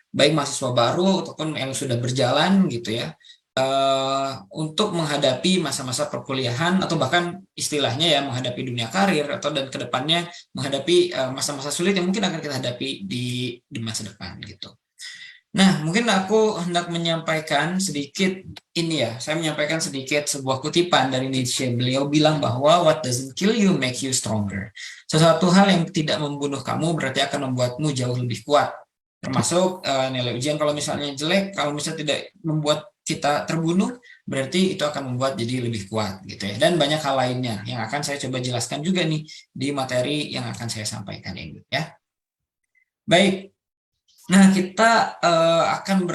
baik mahasiswa baru ataupun yang sudah berjalan gitu ya, untuk menghadapi masa-masa perkuliahan atau bahkan istilahnya ya menghadapi dunia karir atau dan kedepannya menghadapi masa-masa sulit yang mungkin akan kita hadapi di masa depan gitu. Nah, mungkin aku hendak menyampaikan sedikit ini ya. Saya menyampaikan sedikit sebuah kutipan dari Nietzsche. Beliau bilang bahwa what doesn't kill you make you stronger. Sesuatu hal yang tidak membunuh kamu berarti akan membuatmu jauh lebih kuat. Termasuk nilai ujian kalau misalnya jelek, kalau misalnya tidak membuat kita terbunuh, berarti itu akan membuat jadi lebih kuat gitu ya. Dan banyak hal lainnya yang akan saya coba jelaskan juga nih di materi yang akan saya sampaikan ini ya. Baik. Nah, kita akan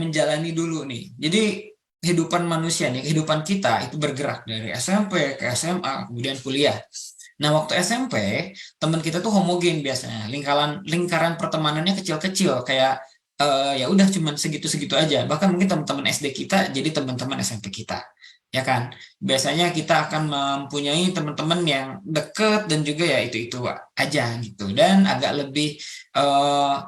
menjalani dulu nih. Jadi kehidupan manusia nih, kehidupan kita itu bergerak dari SMP ke SMA, kemudian kuliah. Nah, waktu SMP, teman kita tuh homogen biasanya. Lingkaran pertemanannya kecil-kecil, kayak ya udah cuman segitu-segitu aja. Bahkan mungkin teman-teman SD kita jadi teman-teman SMP kita. Ya kan? Biasanya kita akan mempunyai teman-teman yang deket dan juga ya itu-itu aja gitu. Dan agak lebih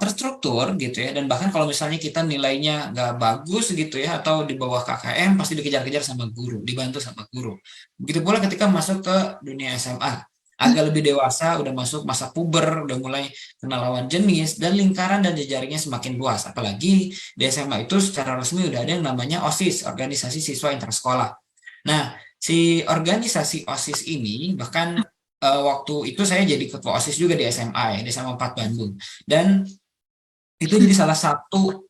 terstruktur gitu ya. Dan bahkan kalau misalnya kita nilainya nggak bagus gitu ya atau di bawah KKM pasti dikejar-kejar sama guru, dibantu sama guru. Begitu pula ketika masuk ke dunia SMA, agak lebih dewasa, udah masuk masa puber, udah mulai kenal lawan jenis dan lingkaran dan jejaringnya semakin luas. Apalagi di SMA itu secara resmi udah ada yang namanya OSIS, Organisasi Siswa Intersekolah. Nah, si organisasi OSIS ini bahkan waktu itu saya jadi ketua OSIS juga di SMA ya, di SMA 4 Bandung. Dan itu jadi salah satu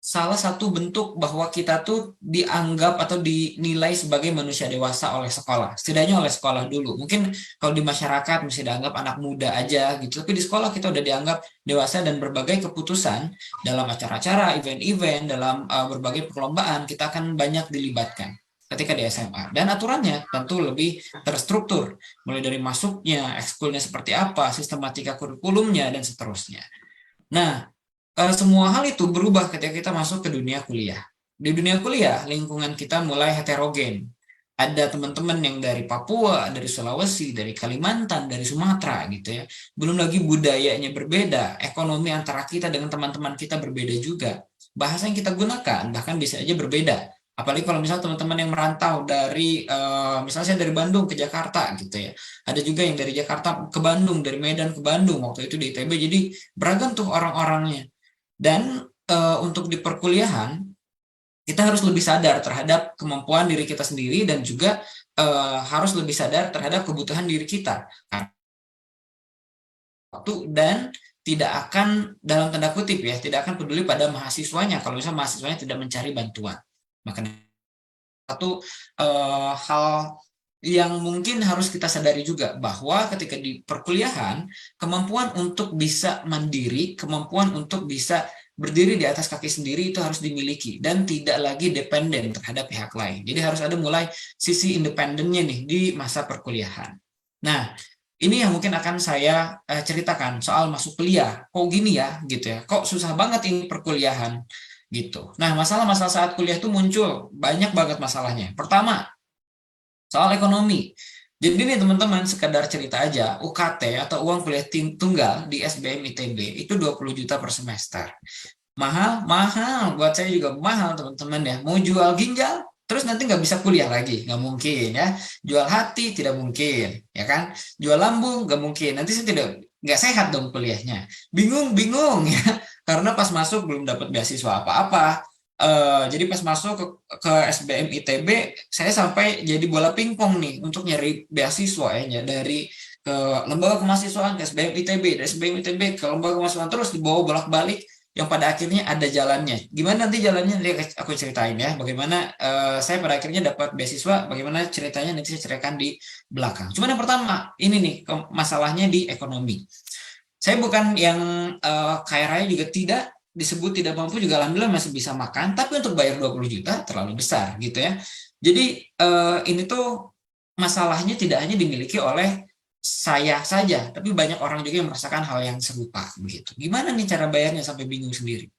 salah satu bentuk bahwa kita tuh dianggap atau dinilai sebagai manusia dewasa oleh sekolah. Setidaknya oleh sekolah dulu. Mungkin kalau di masyarakat masih dianggap anak muda aja gitu. Tapi di sekolah kita udah dianggap dewasa dan berbagai keputusan dalam acara-acara, event-event, dalam berbagai perlombaan kita akan banyak dilibatkan ketika di SMA. Dan aturannya tentu lebih terstruktur. Mulai dari masuknya, ekskulnya seperti apa, sistematika kurikulumnya, dan seterusnya. Nah, semua hal itu berubah ketika kita masuk ke dunia kuliah. Di dunia kuliah, lingkungan kita mulai heterogen. Ada teman-teman yang dari Papua, dari Sulawesi, dari Kalimantan, dari Sumatera gitu ya. Belum lagi budayanya berbeda, ekonomi antara kita dengan teman-teman kita berbeda juga. Bahasa yang kita gunakan bahkan bisa aja berbeda. Apalagi kalau misalnya teman-teman yang merantau dari, misalnya saya dari Bandung ke Jakarta gitu ya. Ada juga yang dari Jakarta ke Bandung, dari Medan ke Bandung, waktu itu di ITB. Jadi beragam tuh orang-orangnya. Dan untuk di perkuliahan, kita harus lebih sadar terhadap kemampuan diri kita sendiri dan juga harus lebih sadar terhadap kebutuhan diri kita. Dan tidak akan, dalam tanda kutip ya, tidak akan peduli pada mahasiswanya kalau misalnya mahasiswanya tidak mencari bantuan. Makanya satu hal yang mungkin harus kita sadari juga bahwa ketika di perkuliahan, kemampuan untuk bisa mandiri, kemampuan untuk bisa berdiri di atas kaki sendiri itu harus dimiliki dan tidak lagi dependen terhadap pihak lain. Jadi harus ada mulai sisi independennya nih di masa perkuliahan. Nah, ini yang mungkin akan saya ceritakan soal masuk kuliah. Kok gini ya gitu ya. Kok susah banget ini perkuliahan gitu. Nah, masalah-masalah saat kuliah itu muncul banyak banget masalahnya. Pertama, soal ekonomi. Jadi nih teman-teman, sekadar cerita aja, UKT atau uang kuliah tunggal di SBM ITB itu 20 juta per semester. Mahal, mahal. Buat saya juga mahal teman-teman ya. Mau jual ginjal, terus nanti nggak bisa kuliah lagi. Nggak mungkin ya. Jual hati, tidak mungkin. Ya kan? Jual lambung, nggak mungkin. Nanti saya nggak sehat dong kuliahnya. Bingung, bingung ya. Karena pas masuk belum dapat beasiswa apa-apa. Jadi pas masuk ke SBM ITB, saya sampai jadi bola pingpong nih untuk nyari beasiswa ya dari ke lembaga kemahasiswaan ke SBM ITB, dari SBM ITB ke lembaga kemahasiswaan terus dibawa bolak-balik yang pada akhirnya ada jalannya. Gimana nanti jalannya nanti aku ceritain ya. Bagaimana saya pada akhirnya dapat beasiswa, bagaimana ceritanya nanti saya ceritakan di belakang. Cuman yang pertama, ini nih masalahnya di ekonomi. Saya bukan yang kaya raya juga tidak, disebut tidak mampu juga alhamdulillah masih bisa makan, tapi untuk bayar 20 juta terlalu besar gitu ya. Jadi ini tuh masalahnya tidak hanya dimiliki oleh saya saja, tapi banyak orang juga yang merasakan hal yang serupa begitu. Gimana nih cara bayarnya sampai bingung sendiri.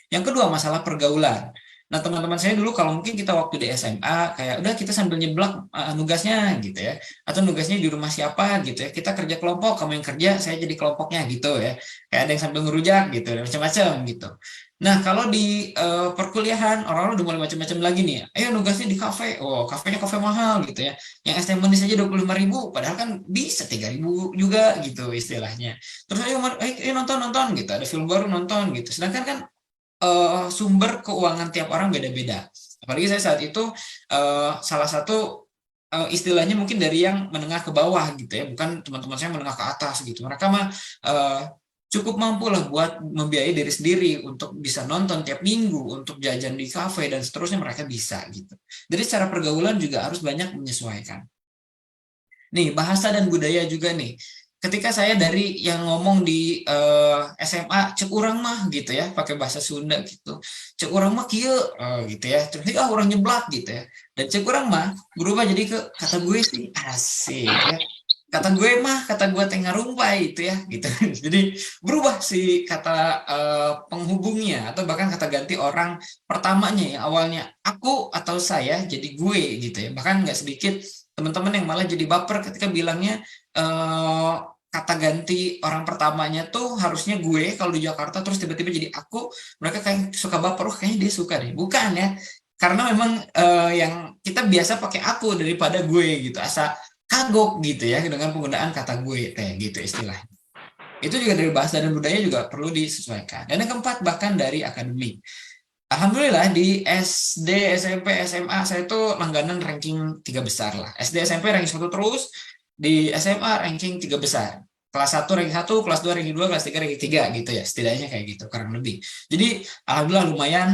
Yang kedua, masalah pergaulan. Nah, teman-teman saya dulu kalau mungkin kita waktu di SMA kayak udah kita sambil nyeblak nugasnya gitu ya, atau nugasnya di rumah siapa gitu ya, kita kerja kelompok, kamu yang kerja, saya jadi kelompoknya gitu ya, kayak ada yang sambil ngerujak gitu, macam-macam gitu. Nah, kalau di perkuliahan orang-orang udah mulai macam-macam lagi nih ya. Ayo nugasnya di kafe, oh kafenya kafe mahal gitu ya, yang es teh manis aja 25.000, padahal kan bisa 3.000 juga gitu istilahnya. Terus ayo nonton nonton gitu, ada film baru nonton gitu. Sedangkan kan sumber keuangan tiap orang beda-beda. Apalagi saya saat itu salah satu istilahnya mungkin dari yang menengah ke bawah gitu ya, bukan teman-teman saya menengah ke atas gitu. Mereka mah cukup mampu lah buat membiayai diri sendiri untuk bisa nonton tiap minggu, untuk jajan di kafe dan seterusnya mereka bisa gitu. Jadi secara pergaulan juga harus banyak menyesuaikan. Nih, bahasa dan budaya juga nih. Ketika saya dari yang ngomong di SMA, cek urang mah gitu ya, pakai bahasa Sunda gitu. Cek urang mah kieu gitu ya. Terus orang nyeblak gitu ya. Dan cek urang mah berubah jadi ke kata gue sih asik ya. Kata gue mah, kata gue tengah rumpai itu ya gitu. Jadi berubah sih kata penghubungnya atau bahkan kata ganti orang pertamanya yang awalnya aku atau saya jadi gue gitu ya. Bahkan nggak sedikit teman-teman yang malah jadi baper ketika bilangnya kata ganti orang pertamanya tuh harusnya gue kalau di Jakarta, terus tiba-tiba jadi aku, mereka kayak suka baper, oh kayaknya dia suka deh. Bukan ya, karena memang yang kita biasa pakai aku daripada gue gitu, asa kagok gitu ya dengan penggunaan kata gue kayak gitu istilahnya. Itu juga dari bahasa dan budaya juga perlu disesuaikan. Dan yang keempat, bahkan dari akademik. Alhamdulillah di SD, SMP, SMA saya tuh langganan ranking 3 besar lah. SD, SMP ranking 1 terus, di SMA ranking 3 besar. Kelas 1 ranking 1, kelas 2 ranking 2, kelas 3 ranking 3 gitu ya. Setidaknya kayak gitu, kurang lebih. Jadi alhamdulillah lumayan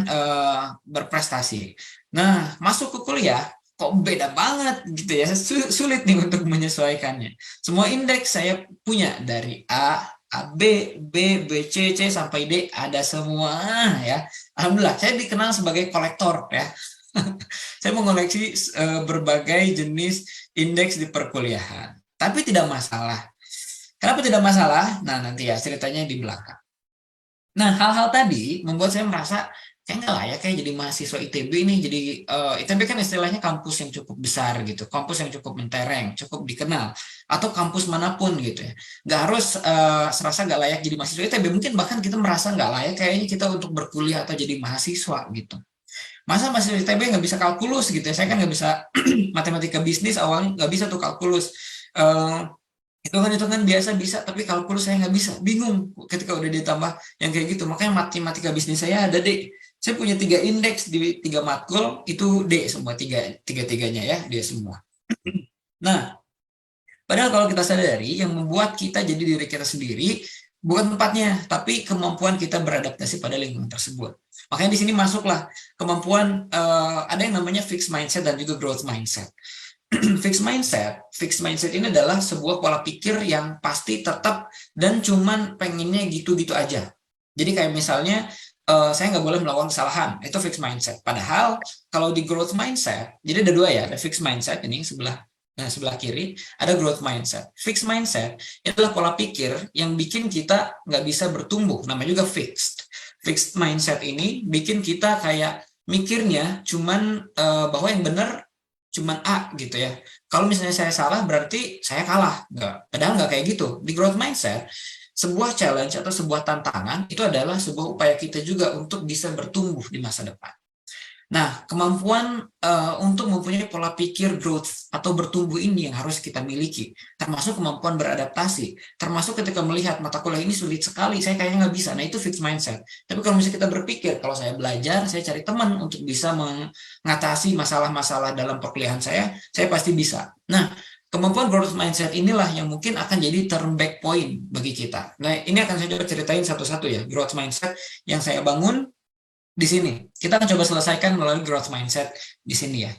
berprestasi. Nah, masuk ke kuliah kok beda banget gitu ya. Sulit nih untuk menyesuaikannya. Semua indeks saya punya dari A, B, C, C sampai D ada semua ya. Alhamdulillah, saya dikenal sebagai kolektor ya. Saya mengoleksi berbagai jenis indeks di perkuliahan. Tapi tidak masalah. Kenapa tidak masalah? Nah, nanti ya ceritanya di belakang. Nah, hal-hal tadi membuat saya merasa kayak nggak layak kayak jadi mahasiswa ITB ini. Jadi ITB kan istilahnya kampus yang cukup besar gitu, kampus yang cukup mentereng, cukup dikenal, atau kampus manapun gitu ya. Nggak harus serasa nggak layak jadi mahasiswa ITB, mungkin bahkan kita merasa nggak layak kayaknya kita untuk berkuliah atau jadi mahasiswa gitu. Masa mahasiswa ITB nggak bisa kalkulus gitu ya, saya kan nggak bisa matematika bisnis awalnya nggak bisa tuh kalkulus. Eh, hitungan-hitungan biasa bisa, tapi kalkulus saya nggak bisa, bingung ketika udah ditambah yang kayak gitu. Makanya matematika bisnis saya ada D. Saya punya 3 indeks di 3 matkul, itu D semua, tiga-tiganya ya, D semua. Nah, padahal kalau kita sadari, yang membuat kita jadi diri kita sendiri, bukan tempatnya, tapi kemampuan kita beradaptasi pada lingkungan tersebut. Makanya di sini masuklah kemampuan, ada yang namanya fixed mindset dan juga growth mindset. Fixed mindset ini adalah sebuah pola pikir yang pasti tetap dan cuman pengennya gitu-gitu aja. Jadi kayak misalnya saya nggak boleh melakukan kesalahan, itu fixed mindset. Padahal kalau di growth mindset, jadi ada 2 ya, ada fixed mindset ini sebelah kiri, ada growth mindset. Fixed mindset itu adalah pola pikir yang bikin kita nggak bisa bertumbuh, namanya juga fixed. Fixed mindset ini bikin kita kayak mikirnya cuman bahwa yang benar cuman A gitu ya. Kalau misalnya saya salah berarti saya kalah. Padahal nggak kayak gitu. Di growth mindset, sebuah challenge atau sebuah tantangan itu adalah sebuah upaya kita juga untuk bisa bertumbuh di masa depan. Nah, kemampuan untuk mempunyai pola pikir growth atau bertumbuh ini yang harus kita miliki, termasuk kemampuan beradaptasi, termasuk ketika melihat mata kuliah ini sulit sekali, saya kayaknya nggak bisa. Nah, itu fixed mindset. Tapi kalau misalnya kita berpikir, kalau saya belajar, saya cari teman untuk bisa mengatasi masalah-masalah dalam perkuliahan saya pasti bisa. Nah, kemampuan growth mindset inilah yang mungkin akan jadi turn back point bagi kita. Nah, ini akan saya coba ceritain satu-satu ya, growth mindset yang saya bangun di sini. Kita akan coba selesaikan melalui growth mindset di sini ya.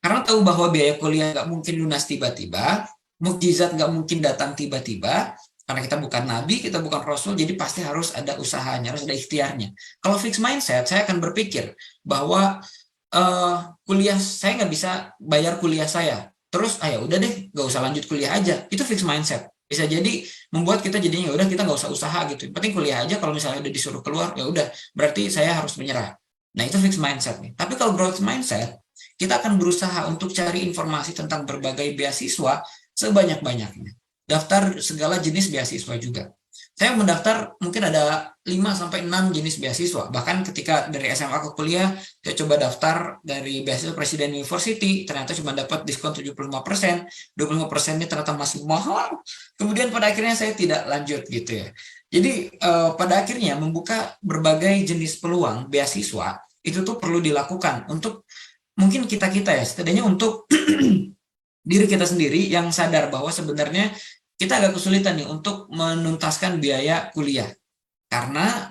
Karena tahu bahwa biaya kuliah nggak mungkin lunas tiba-tiba, mukjizat nggak mungkin datang tiba-tiba, karena kita bukan nabi, kita bukan rasul, jadi pasti harus ada usahanya, harus ada ikhtiarnya. Kalau fixed mindset, saya akan berpikir bahwa kuliah saya nggak bisa bayar kuliah saya, terus ya udah deh, nggak usah lanjut kuliah aja. Itu fixed mindset. Bisa jadi membuat kita jadinya ya udah kita nggak usah usaha gitu. Penting kuliah aja, kalau misalnya udah disuruh keluar ya udah berarti saya harus menyerah. Nah, itu fixed mindset nih. Tapi kalau growth mindset, kita akan berusaha untuk cari informasi tentang berbagai beasiswa sebanyak-banyaknya. Daftar segala jenis beasiswa juga. Saya mendaftar mungkin ada 5 sampai 6 jenis beasiswa. Bahkan ketika dari SMA ke kuliah, saya coba daftar dari beasiswa Presiden University, ternyata cuma dapat diskon 75%, 25%-nya ternyata masih mahal. Kemudian pada akhirnya saya tidak lanjut gitu ya. Jadi pada akhirnya membuka berbagai jenis peluang beasiswa itu tuh perlu dilakukan untuk mungkin kita-kita ya, setidaknya untuk diri kita sendiri yang sadar bahwa sebenarnya kita agak kesulitan nih untuk menuntaskan biaya kuliah. Karena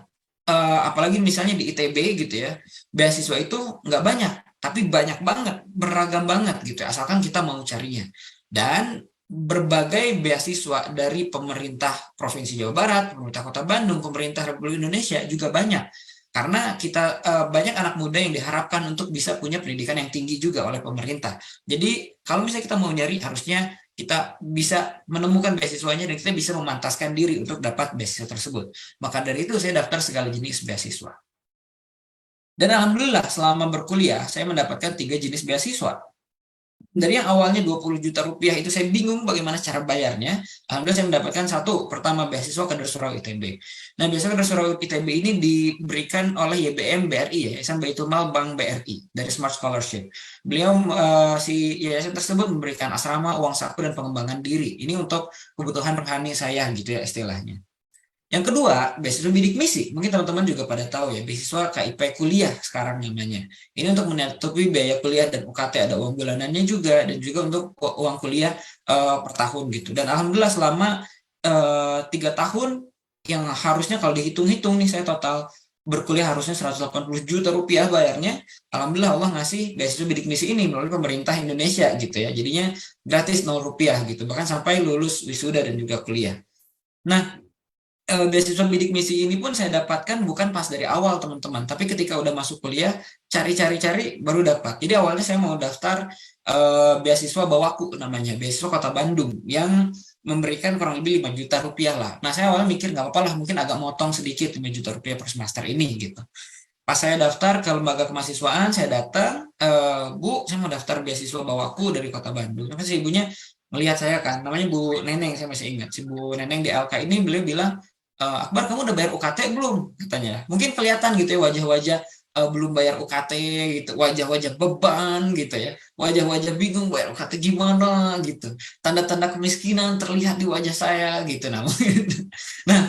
apalagi misalnya di ITB gitu ya, beasiswa itu nggak banyak, tapi banyak banget, beragam banget gitu ya, asalkan kita mau carinya. Dan berbagai beasiswa dari pemerintah Provinsi Jawa Barat, pemerintah Kota Bandung, pemerintah Republik Indonesia juga banyak. Karena kita banyak anak muda yang diharapkan untuk bisa punya pendidikan yang tinggi juga oleh pemerintah. Jadi kalau misalnya kita mau nyari, harusnya kita bisa menemukan beasiswanya dan kita bisa memantaskan diri untuk dapat beasiswa tersebut. Maka dari itu saya daftar segala jenis beasiswa. Dan alhamdulillah selama berkuliah saya mendapatkan 3 jenis beasiswa. Dari yang awalnya 20 juta rupiah itu saya bingung bagaimana cara bayarnya. Alhamdulillah saya mendapatkan satu, pertama beasiswa Kadar Surau ITB. Nah, beasiswa Kadar Surau ITB ini diberikan oleh YBM BRI ya, Yayasan Baitul Mal Bank BRI dari Smart Scholarship. Beliau si yayasan tersebut memberikan asrama, uang saku dan pengembangan diri. Ini untuk kebutuhan rohani saya gitu ya istilahnya. Yang kedua, beasiswa bidik misi. Mungkin teman-teman juga pada tahu ya, beasiswa KIP kuliah sekarang namanya. Ini untuk menutupi biaya kuliah dan UKT, ada uang bulanannya juga, dan juga untuk uang kuliah per tahun gitu. Dan alhamdulillah selama 3 tahun, yang harusnya kalau dihitung-hitung nih saya total berkuliah harusnya 180 juta rupiah bayarnya. Alhamdulillah Allah ngasih beasiswa bidik misi ini melalui pemerintah Indonesia gitu ya. Jadinya gratis 0 rupiah gitu, bahkan sampai lulus wisuda dan juga kuliah. Nah, beasiswa bidik misi ini pun saya dapatkan bukan pas dari awal teman-teman, tapi ketika udah masuk kuliah cari baru dapat. Jadi awalnya saya mau daftar beasiswa Bawaku namanya, beasiswa Kota Bandung yang memberikan kurang lebih 5 juta rupiah lah. Nah saya awalnya mikir nggak apa-apa lah, mungkin agak motong sedikit 5 juta rupiah per semester ini gitu. Pas saya daftar ke lembaga kemahasiswaan, saya datang, Bu, saya mau daftar beasiswa Bawaku dari Kota Bandung. Tapi si ibunya melihat saya kan, namanya Bu Neneng, saya masih ingat. Si Bu Neneng di LK ini beliau bilang, Akbar kamu udah bayar UKT belum? Katanya. Mungkin kelihatan gitu ya wajah-wajah belum bayar UKT gitu, wajah-wajah beban gitu ya, wajah-wajah bingung bayar UKT gimana gitu, tanda-tanda kemiskinan terlihat di wajah saya gitu namanya. Nah,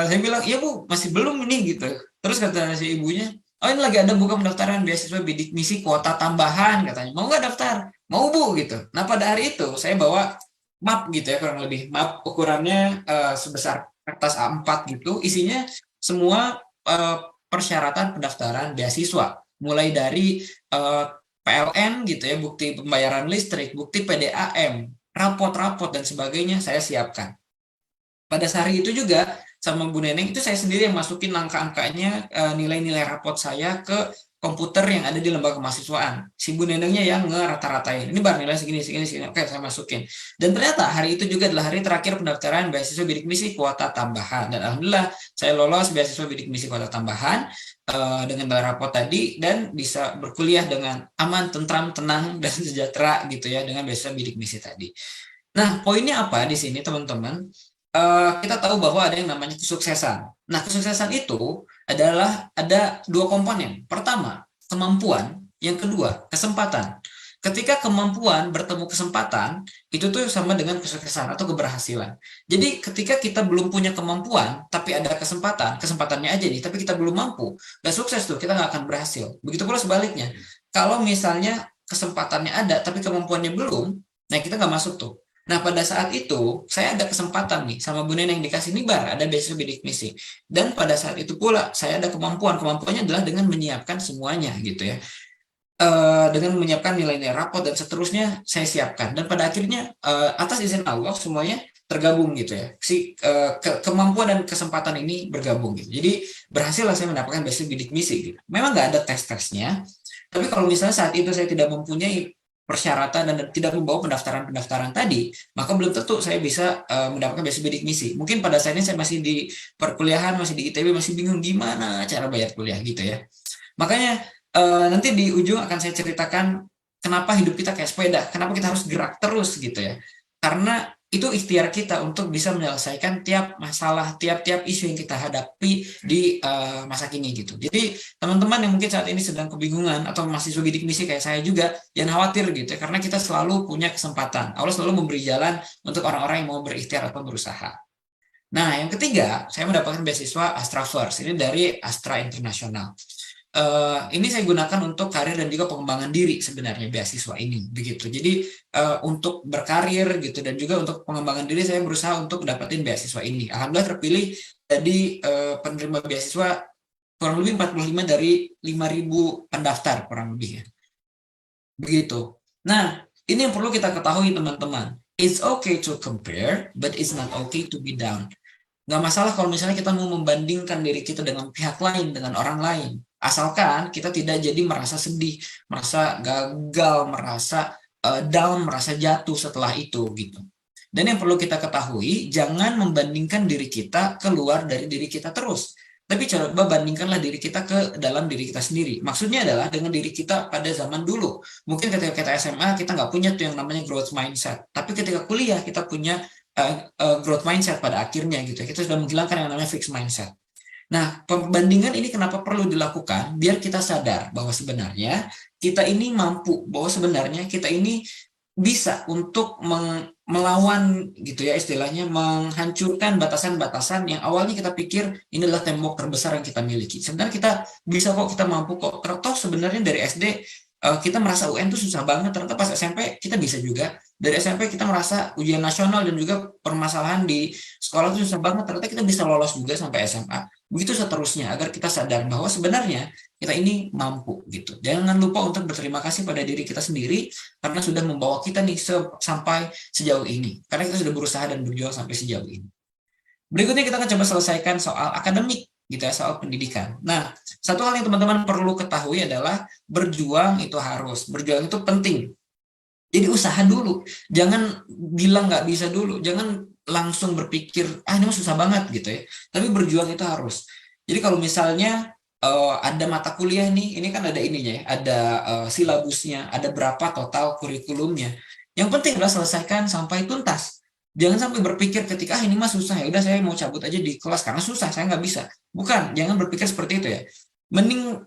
saya bilang iya Bu masih belum ini gitu. Terus kata si ibunya, oh ini lagi ada buka pendaftaran beasiswa bidik misi kuota tambahan katanya, mau nggak daftar? Mau Bu gitu. Nah pada hari itu saya bawa map gitu ya, kurang lebih map ukurannya sebesar kertas A4 gitu, isinya semua persyaratan pendaftaran beasiswa, mulai dari PLN gitu ya, bukti pembayaran listrik, bukti PDAM, rapot-rapot dan sebagainya saya siapkan. Pada hari itu juga sama Bu Neneng itu saya sendiri yang masukin angka-angkanya, nilai-nilai rapot saya ke komputer yang ada di lembaga kemahasiswaan. Si Bu Nenengnya yang ngerata-ratain. Ini bar nilai segini, segini, segini. Oke, saya masukin. Dan ternyata hari itu juga adalah hari terakhir pendaftaran beasiswa bidik misi kuota tambahan. Dan alhamdulillah saya lolos beasiswa bidik misi kuota tambahan dengan rapot tadi dan bisa berkuliah dengan aman, tentram, tenang, dan sejahtera gitu ya dengan beasiswa bidik misi tadi. Nah, poinnya apa di sini teman-teman? Kita tahu bahwa ada yang namanya kesuksesan. Nah, kesuksesan itu adalah ada 2 komponen. Pertama, kemampuan. Yang kedua, kesempatan. Ketika kemampuan bertemu kesempatan, itu tuh sama dengan kesuksesan atau keberhasilan. Jadi ketika kita belum punya kemampuan, tapi ada kesempatan, kesempatannya aja nih, tapi kita belum mampu, gak sukses tuh, kita gak akan berhasil. Begitu pula sebaliknya. Kalau misalnya kesempatannya ada, tapi kemampuannya belum, nah kita gak masuk tuh. Nah, pada saat itu, saya ada kesempatan nih, sama Bu Neneng dikasih nibar, ada beasiswa bidik misi. Dan pada saat itu pula, saya ada kemampuan. Kemampuannya adalah dengan menyiapkan semuanya, gitu ya. Dengan menyiapkan nilai-nilai rapot dan seterusnya, saya siapkan. Dan pada akhirnya, atas izin Allah, semuanya tergabung, gitu ya. Kemampuan dan kesempatan ini bergabung, gitu. Jadi, berhasillah saya mendapatkan beasiswa bidik misi, gitu. Memang nggak ada tes-tesnya, tapi kalau misalnya saat itu saya tidak mempunyai persyaratan dan tidak membawa pendaftaran tadi, maka belum tentu saya bisa mendapatkan beasiswa bidik misi. Mungkin pada saat ini saya masih di perkuliahan, masih di ITB, masih bingung gimana cara bayar kuliah gitu ya. Makanya nanti di ujung akan saya ceritakan kenapa hidup kita kayak sepeda, kenapa kita harus gerak terus gitu ya. Karena itu ikhtiar kita untuk bisa menyelesaikan tiap masalah, tiap-tiap isu yang kita hadapi di masa kini gitu. Jadi teman-teman yang mungkin saat ini sedang kebingungan atau mahasiswa bidik misi kayak saya juga, jangan khawatir gitu ya, karena kita selalu punya kesempatan. Allah selalu memberi jalan untuk orang-orang yang mau berikhtiar atau berusaha. Nah, yang ketiga, saya mendapatkan beasiswa Astra First. Ini dari Astra Internasional. Ini saya gunakan untuk karir dan juga pengembangan diri sebenarnya beasiswa ini begitu. Jadi untuk berkarir gitu dan juga untuk pengembangan diri saya berusaha untuk dapetin beasiswa ini. Alhamdulillah terpilih jadi penerima beasiswa kurang lebih 45 dari 5.000 pendaftar kurang lebih ya. Begitu. Nah, ini yang perlu kita ketahui teman-teman. It's okay to compare, but it's not okay to be down. Nggak masalah kalau misalnya kita mau membandingkan diri kita dengan pihak lain, dengan orang lain. Asalkan kita tidak jadi merasa sedih, merasa gagal, merasa down, merasa jatuh setelah itu gitu. Dan yang perlu kita ketahui, jangan membandingkan diri kita keluar dari diri kita terus. Tapi coba bandingkanlah diri kita ke dalam diri kita sendiri. Maksudnya adalah dengan diri kita pada zaman dulu. Mungkin ketika kita SMA, kita nggak punya tuh yang namanya growth mindset. Tapi ketika kuliah, kita punya growth mindset pada akhirnya gitu ya. Kita sudah menghilangkan yang namanya fixed mindset. Nah, pembandingan ini kenapa perlu dilakukan? Biar kita sadar bahwa sebenarnya kita ini mampu, bahwa sebenarnya kita ini bisa untuk melawan gitu ya istilahnya, menghancurkan batasan-batasan yang awalnya kita pikir ini adalah tembok terbesar yang kita miliki. Sebenarnya kita bisa kok, kita mampu kok. Toh sebenarnya dari SD kita merasa UN itu susah banget, ternyata pas SMP kita bisa juga. Dari SMP kita merasa ujian nasional dan juga permasalahan di sekolah itu susah banget, ternyata kita bisa lolos juga sampai SMA. Begitu seterusnya, agar kita sadar bahwa sebenarnya kita ini mampu gitu. Jangan lupa untuk berterima kasih pada diri kita sendiri karena sudah membawa kita nih sampai sejauh ini. Karena kita sudah berusaha dan berjuang sampai sejauh ini. Berikutnya kita akan coba selesaikan soal akademik gitu ya, soal pendidikan. Nah, satu hal yang teman-teman perlu ketahui adalah berjuang itu harus, berjuang itu penting. Jadi usaha dulu, jangan bilang nggak bisa dulu, jangan langsung berpikir ini mah susah banget gitu ya. Tapi berjuang itu harus. Jadi kalau misalnya ada mata kuliah nih, ini kan ada ininya ya, ada silabusnya, ada berapa total kurikulumnya. Yang penting adalah selesaikan sampai tuntas. Jangan sampai berpikir ketika ini mah susah ya udah saya mau cabut aja di kelas karena susah saya nggak bisa. Bukan, jangan berpikir seperti itu ya. Mending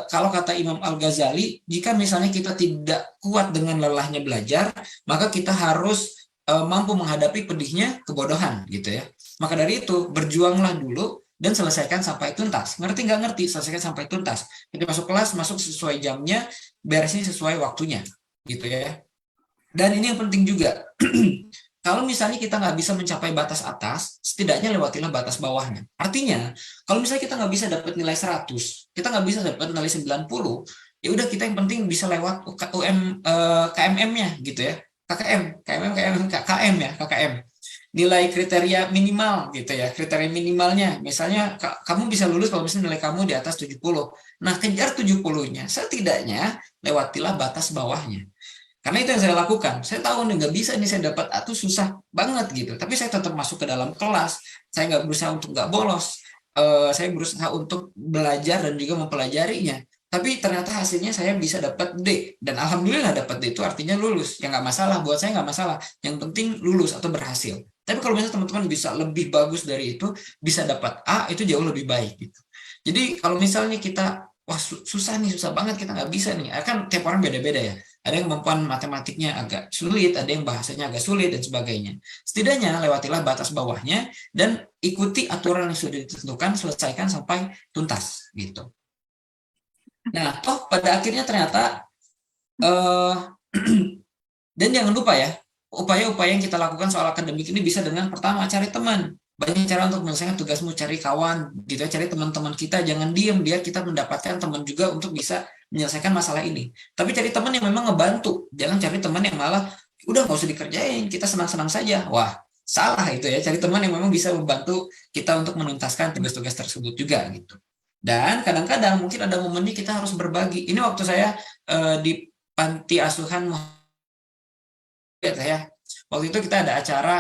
kalau kata Imam Al-Ghazali, jika misalnya kita tidak kuat dengan lelahnya belajar, maka kita harus mampu menghadapi pedihnya kebodohan gitu ya. Maka dari itu, berjuanglah dulu dan selesaikan sampai tuntas. Ngerti nggak ngerti, selesaikan sampai tuntas. Jadi masuk kelas, masuk sesuai jamnya, beresnya sesuai waktunya gitu ya. Dan ini yang penting juga. Kalau misalnya kita nggak bisa mencapai batas atas, setidaknya lewatilah batas bawahnya. Artinya, kalau misalnya kita nggak bisa dapat nilai 100, kita nggak bisa dapat nilai 90, ya udah kita yang penting bisa lewat KMM-nya gitu ya. KKM ya, KKM. Nilai kriteria minimal gitu ya, kriteria minimalnya. Misalnya kamu bisa lulus kalau misalnya nilai kamu di atas 70. Nah, kejar 70-nya, setidaknya lewatilah batas bawahnya. Karena itu yang saya lakukan. Saya tahu nih nggak bisa nih saya dapat A tuh susah banget gitu. Tapi saya tetap masuk ke dalam kelas. Saya nggak berusaha untuk nggak bolos. Saya berusaha untuk belajar dan juga mempelajarinya. Tapi ternyata hasilnya saya bisa dapat D. Dan alhamdulillah dapat D itu artinya lulus. Ya nggak masalah. Buat saya nggak masalah. Yang penting lulus atau berhasil. Tapi kalau misalnya teman-teman bisa lebih bagus dari itu, bisa dapat A, itu jauh lebih baik gitu. Jadi kalau misalnya kita, wah susah nih, susah banget kita nggak bisa nih. Kan tiap orang beda-beda ya. Ada yang kemampuan matematiknya agak sulit, ada yang bahasanya agak sulit, dan sebagainya. Setidaknya lewatilah batas bawahnya dan ikuti aturan yang sudah ditentukan, selesaikan sampai tuntas gitu. Nah, pada akhirnya ternyata dan jangan lupa ya, upaya-upaya yang kita lakukan soal akademik ini bisa dengan pertama cari teman. Banyak cara untuk menyelesaikan tugasmu, cari kawan, gitu ya, cari teman-teman kita, jangan diem, dia kita mendapatkan teman juga untuk bisa menyelesaikan masalah ini. Tapi cari teman yang memang ngebantu, jangan cari teman yang malah udah nggak usah dikerjain, kita senang-senang saja. Wah, salah itu ya, cari teman yang memang bisa membantu kita untuk menuntaskan tugas-tugas tersebut juga gitu. Dan kadang-kadang mungkin ada momennya kita harus berbagi. Ini waktu saya di panti asuhan saya waktu itu kita ada acara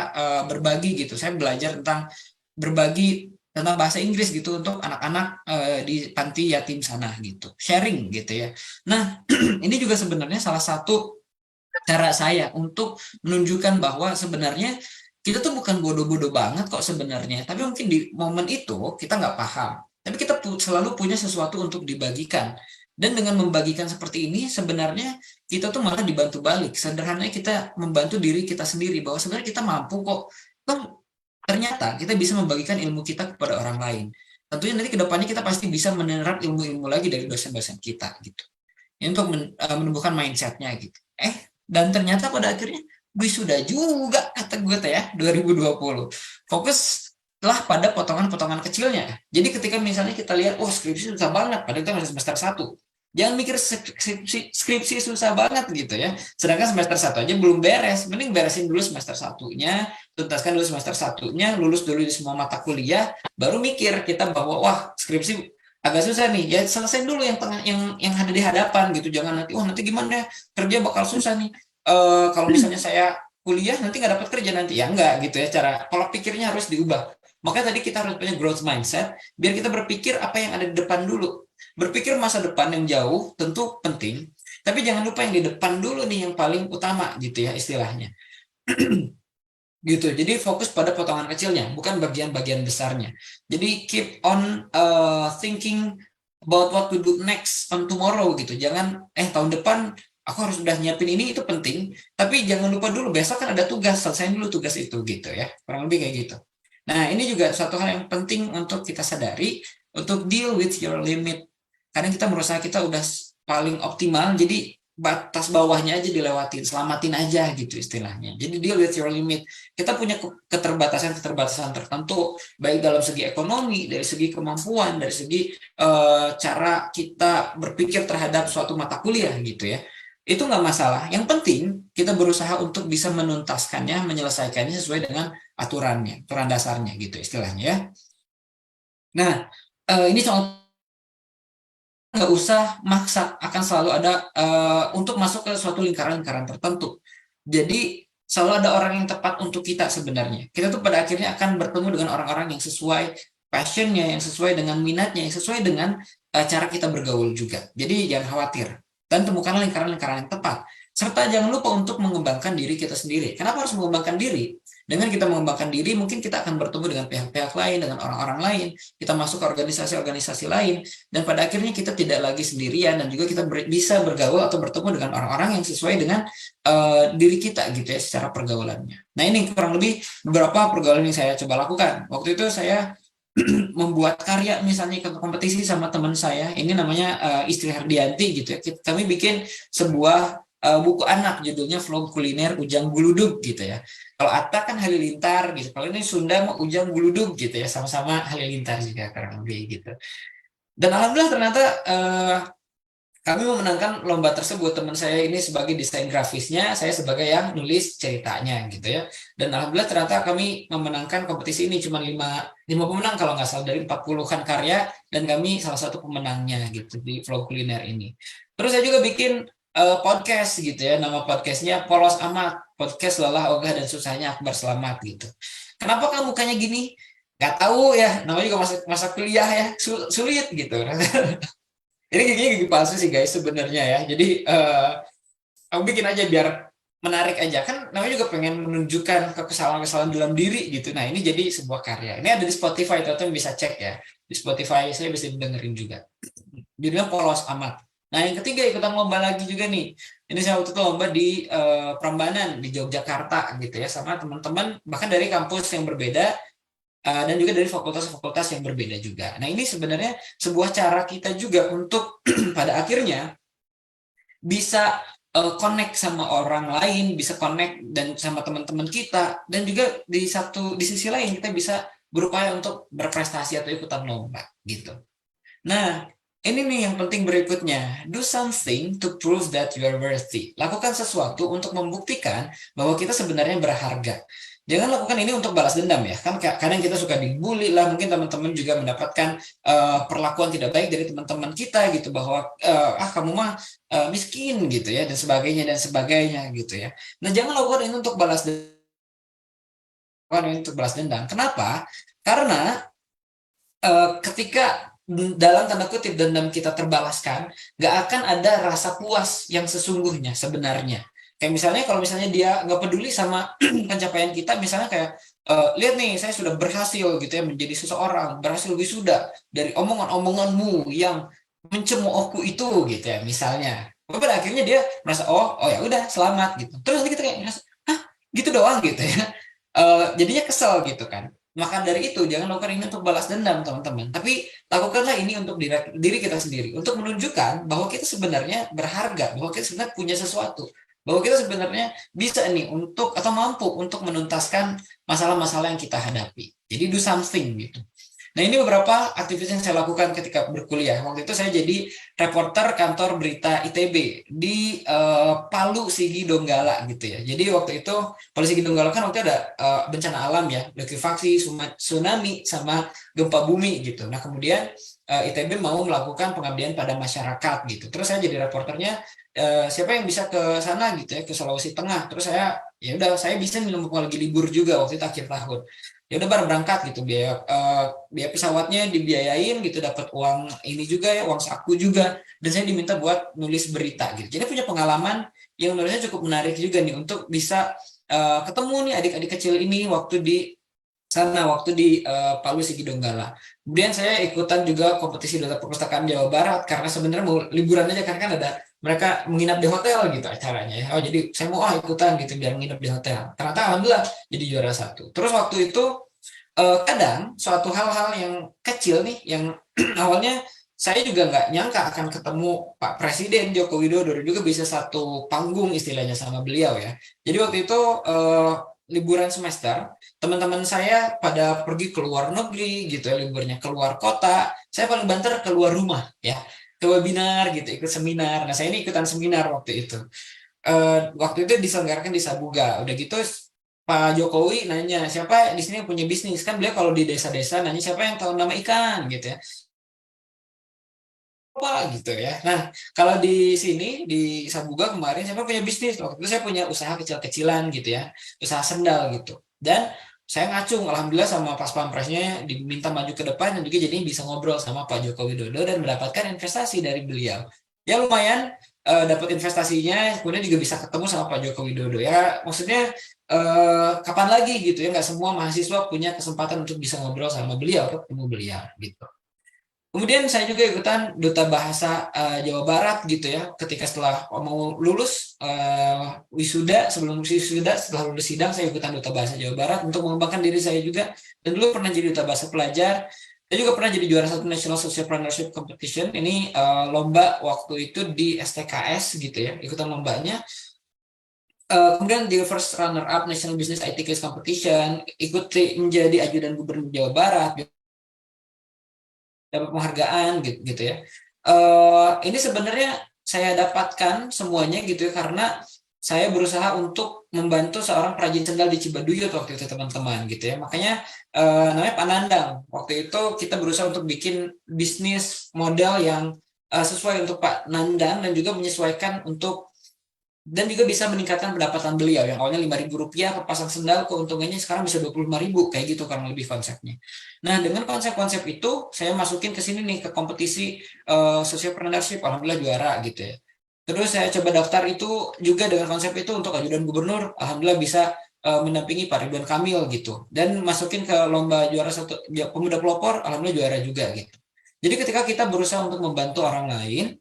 berbagi gitu. Saya belajar tentang berbagi tentang bahasa Inggris gitu untuk anak-anak di panti yatim sana gitu, sharing gitu ya. Nah, ini juga sebenarnya salah satu cara saya untuk menunjukkan bahwa sebenarnya kita tuh bukan bodoh-bodoh banget kok sebenarnya, tapi mungkin di momen itu kita nggak paham, tapi kita selalu punya sesuatu untuk dibagikan. Dan dengan membagikan seperti ini, sebenarnya kita tuh malah dibantu balik. Sederhananya kita membantu diri kita sendiri, bahwa sebenarnya kita mampu kok. Toh, ternyata kita bisa membagikan ilmu kita kepada orang lain. Tentunya nanti ke depannya kita pasti bisa menerap ilmu-ilmu lagi dari dosen-dosen kita gitu. Ini untuk menumbuhkan mindsetnya gitu. Dan ternyata pada akhirnya wisuda juga kata gue teh ya 2020. Fokus lah pada potongan-potongan kecilnya. Jadi ketika misalnya kita lihat, oh skripsi susah banget, padahal kita masih semester 1. Jangan mikir skripsi susah banget gitu ya. Sedangkan semester 1 aja belum beres. Mending beresin dulu semester 1-nya, tuntaskan dulu semester 1-nya, lulus dulu di semua mata kuliah, baru mikir kita bahwa wah skripsi agak susah nih. Ya selesai dulu yang tengah yang ada di hadapan gitu. Jangan nanti nanti gimana ya, kerja bakal susah nih. Kalau misalnya saya kuliah nanti nggak dapat kerja nanti, ya enggak gitu ya, cara pola pikirnya harus diubah. Makanya tadi kita harus punya growth mindset biar kita berpikir apa yang ada di depan dulu. Berpikir masa depan yang jauh tentu penting, tapi jangan lupa yang di depan dulu nih yang paling utama gitu ya istilahnya. Gitu. Jadi fokus pada potongan kecilnya, bukan bagian-bagian besarnya. Jadi keep on thinking about what to do next on tomorrow gitu. Jangan tahun depan aku harus udah nyiapin ini, itu penting, tapi jangan lupa dulu besok kan ada tugas, selesaiin dulu tugas itu gitu ya. Kurang lebih kayak gitu. Nah, ini juga suatu hal yang penting untuk kita sadari, untuk deal with your limit. Karena kita merasa kita udah paling optimal, jadi batas bawahnya aja dilewatin, selamatin aja gitu istilahnya. Jadi deal with your limit. Kita punya keterbatasan-keterbatasan tertentu, baik dalam segi ekonomi, dari segi kemampuan, dari segi cara kita berpikir terhadap suatu mata kuliah gitu ya. Itu nggak masalah. Yang penting kita berusaha untuk bisa menuntaskannya, menyelesaikannya sesuai dengan aturannya, aturan dasarnya gitu istilahnya ya. Nah, ini soal nggak usah maksa, akan selalu ada untuk masuk ke suatu lingkaran-lingkaran tertentu. Jadi selalu ada orang yang tepat untuk kita sebenarnya. Kita tuh pada akhirnya akan bertemu dengan orang-orang yang sesuai passionnya, yang sesuai dengan minatnya, yang sesuai dengan cara kita bergaul juga. Jadi jangan khawatir dan temukanlah lingkaran-lingkaran yang tepat. Serta jangan lupa untuk mengembangkan diri kita sendiri. Kenapa harus mengembangkan diri? Dengan kita mengembangkan diri, mungkin kita akan bertemu dengan pihak-pihak lain, dengan orang-orang lain, kita masuk ke organisasi-organisasi lain, dan pada akhirnya kita tidak lagi sendirian, dan juga kita bisa bergaul atau bertemu dengan orang-orang yang sesuai dengan diri kita gitu ya, secara pergaulannya. Nah, ini kurang lebih beberapa pergaulan yang saya coba lakukan. Waktu itu saya membuat karya misalnya ke kompetisi sama teman saya, ini namanya Istri Hardianti gitu ya. Kami bikin sebuah buku anak judulnya Vlog Kuliner Ujang Guludug gitu ya. Kalau Atta kan Halilintar gitu, kalau ini Sunda mah Ujang Guludug gitu ya, sama-sama Halilintar juga kurang lebih gitu. Dan alhamdulillah ternyata kami memenangkan lomba tersebut. Teman saya ini sebagai desain grafisnya, saya sebagai yang nulis ceritanya gitu ya. Dan alhamdulillah ternyata kami memenangkan kompetisi ini cuma 5 pemenang kalau nggak salah dari 40-an karya, dan kami salah satu pemenangnya gitu di vlog kuliner ini. Terus saya juga bikin podcast gitu ya, nama podcastnya Polos Amat, podcast lelah ogah dan susahnya Akbar Selamat gitu. Kenapa kamu mukanya gini? Nggak tahu ya, namanya juga masa kuliah ya, sulit gitu. Ini giginya gigi palsu sih guys sebenarnya ya. Jadi aku bikin aja biar menarik aja. Kan namanya juga pengen menunjukkan kesalahan-kesalahan dalam diri gitu. Nah, ini jadi sebuah karya. Ini ada di Spotify, teman-teman bisa cek ya. Di Spotify saya bisa dengerin juga. Judulnya Polos Amat. Nah, yang ketiga ikutan lomba lagi juga nih. Ini saya waktu itu lomba di Prambanan di Yogyakarta gitu ya, sama teman-teman bahkan dari kampus yang berbeda, dan juga dari fakultas-fakultas yang berbeda juga. Nah, ini sebenarnya sebuah cara kita juga untuk pada akhirnya bisa connect sama orang lain, bisa connect dan sama teman-teman kita, dan juga di sisi lain kita bisa berupaya untuk berprestasi atau ikutan lomba gitu. Nah, ini nih yang penting berikutnya. Do something to prove that you are worthy. Lakukan sesuatu untuk membuktikan bahwa kita sebenarnya berharga. Jangan lakukan ini untuk balas dendam ya. Kan kadang kita suka dibully lah, mungkin teman-teman juga mendapatkan perlakuan tidak baik dari teman-teman kita gitu, bahwa kamu mah miskin gitu ya, dan sebagainya gitu ya. Nah, jangan lakukan ini untuk balas dendam. Kenapa? Karena ketika dalam tanda kutip dendam kita terbalaskan, nggak akan ada rasa puas yang sesungguhnya sebenarnya. Kayak misalnya kalau misalnya dia nggak peduli sama pencapaian kita, misalnya kayak lihat nih saya sudah berhasil gitu ya menjadi seseorang, berhasil wisuda dari omongan-omonganmu yang mencemoohku itu gitu ya misalnya. Pada akhirnya dia merasa oh ya udah selamat gitu. Terus nanti kita kayak merasa ah gitu doang gitu ya. Jadinya kesel gitu kan. Maka dari itu jangan lakukan ini untuk balas dendam teman-teman. Tapi lakukanlah ini untuk diri kita sendiri. Untuk menunjukkan bahwa kita sebenarnya berharga. Bahwa kita sebenarnya punya sesuatu. Bahwa kita sebenarnya bisa nih untuk atau mampu untuk menuntaskan masalah-masalah yang kita hadapi. Jadi do something gitu. Nah, ini beberapa aktivitas yang saya lakukan ketika berkuliah. Waktu itu saya jadi reporter kantor berita ITB di Palu Sigi Donggala gitu ya. Jadi waktu itu Palu Sigi Donggala kan waktu itu ada bencana alam ya, likuifaksi, tsunami sama gempa bumi gitu. Nah, kemudian ITB mau melakukan pengabdian pada masyarakat gitu. Terus saya jadi reporternya siapa yang bisa ke sana gitu ya, ke Sulawesi Tengah. Terus ya udah saya bisa nih lagi libur juga waktu itu akhir tahun, ya udah bareng berangkat gitu, biaya pesawatnya dibiayain gitu, dapat uang ini juga ya, uang saku juga, dan saya diminta buat nulis berita gitu. Jadi punya pengalaman yang menurut saya cukup menarik juga nih untuk bisa ketemu nih adik-adik kecil ini waktu di sana, waktu di Palu Sigi Donggala. Kemudian saya ikutan juga kompetisi duta perpustakaan Jawa Barat karena sebenarnya mau liburan aja karena kan ada mereka menginap di hotel gitu acaranya ya. Oh jadi saya mau ikutan gitu biar nginep di hotel. Ternyata alhamdulillah jadi juara satu. Terus waktu itu kadang suatu hal-hal yang kecil nih yang awalnya saya juga nggak nyangka akan ketemu Pak Presiden Joko Widodo dan juga bisa satu panggung istilahnya sama beliau ya. Jadi waktu itu liburan semester, teman-teman saya pada pergi ke luar negeri gitu ya, liburnya keluar kota. Saya paling banter keluar rumah ya, ke webinar gitu, ikut seminar. Nah saya ini ikutan seminar waktu itu. Waktu itu diselenggarakan di Sabuga. Udah gitu Pak Jokowi nanya siapa di sini yang punya bisnis, kan beliau kalau di desa-desa nanya siapa yang tahu nama ikan gitu ya, apa gitu ya. Nah kalau di sini di Sabuga kemarin siapa punya bisnis, waktu itu saya punya usaha kecil-kecilan gitu ya, usaha sendal gitu, dan saya ngacung alhamdulillah sama pas pampresnya diminta maju ke depan dan juga jadi bisa ngobrol sama Pak Joko Widodo dan mendapatkan investasi dari beliau ya lumayan, dapat investasinya, kemudian juga bisa ketemu sama Pak Joko Widodo ya, maksudnya kapan lagi gitu ya, nggak semua mahasiswa punya kesempatan untuk bisa ngobrol sama beliau, ketemu beliau gitu. Kemudian saya juga ikutan duta bahasa Jawa Barat gitu ya, ketika setelah mau lulus wisuda, sebelum wisuda, setelah lulus sidang saya ikutan duta bahasa Jawa Barat untuk mengembangkan diri saya juga, dan dulu pernah jadi duta bahasa pelajar. Saya juga pernah jadi juara satu National Sociopreneurship Competition, ini lomba waktu itu di STKS gitu ya, ikutan lombanya. Kemudian di first runner up National Business IT Case Competition, ikuti menjadi ajudan gubernur Jawa Barat, dapat penghargaan gitu, gitu ya. Ini sebenarnya saya dapatkan semuanya gitu ya karena saya berusaha untuk membantu seorang perajin sendal di Cibaduyut waktu itu teman-teman gitu ya. Makanya namanya Pak Nandang. Waktu itu kita berusaha untuk bikin bisnis model yang sesuai untuk Pak Nandang dan juga menyesuaikan untuk, dan juga bisa meningkatkan pendapatan beliau yang awalnya Rp5.000 per pasang sendal, keuntungannya sekarang bisa Rp25.000 kayak gitu karena lebih konsepnya. Nah dengan konsep-konsep itu saya masukin ke sini nih ke kompetisi sociopreneurship, alhamdulillah juara gitu ya. Terus saya coba daftar itu juga dengan konsep itu untuk ajudan gubernur, alhamdulillah bisa mendampingi Pak Ridwan Kamil gitu, dan masukin ke lomba juara satu pemuda pelopor, alhamdulillah juara juga gitu. Jadi ketika kita berusaha untuk membantu orang lain,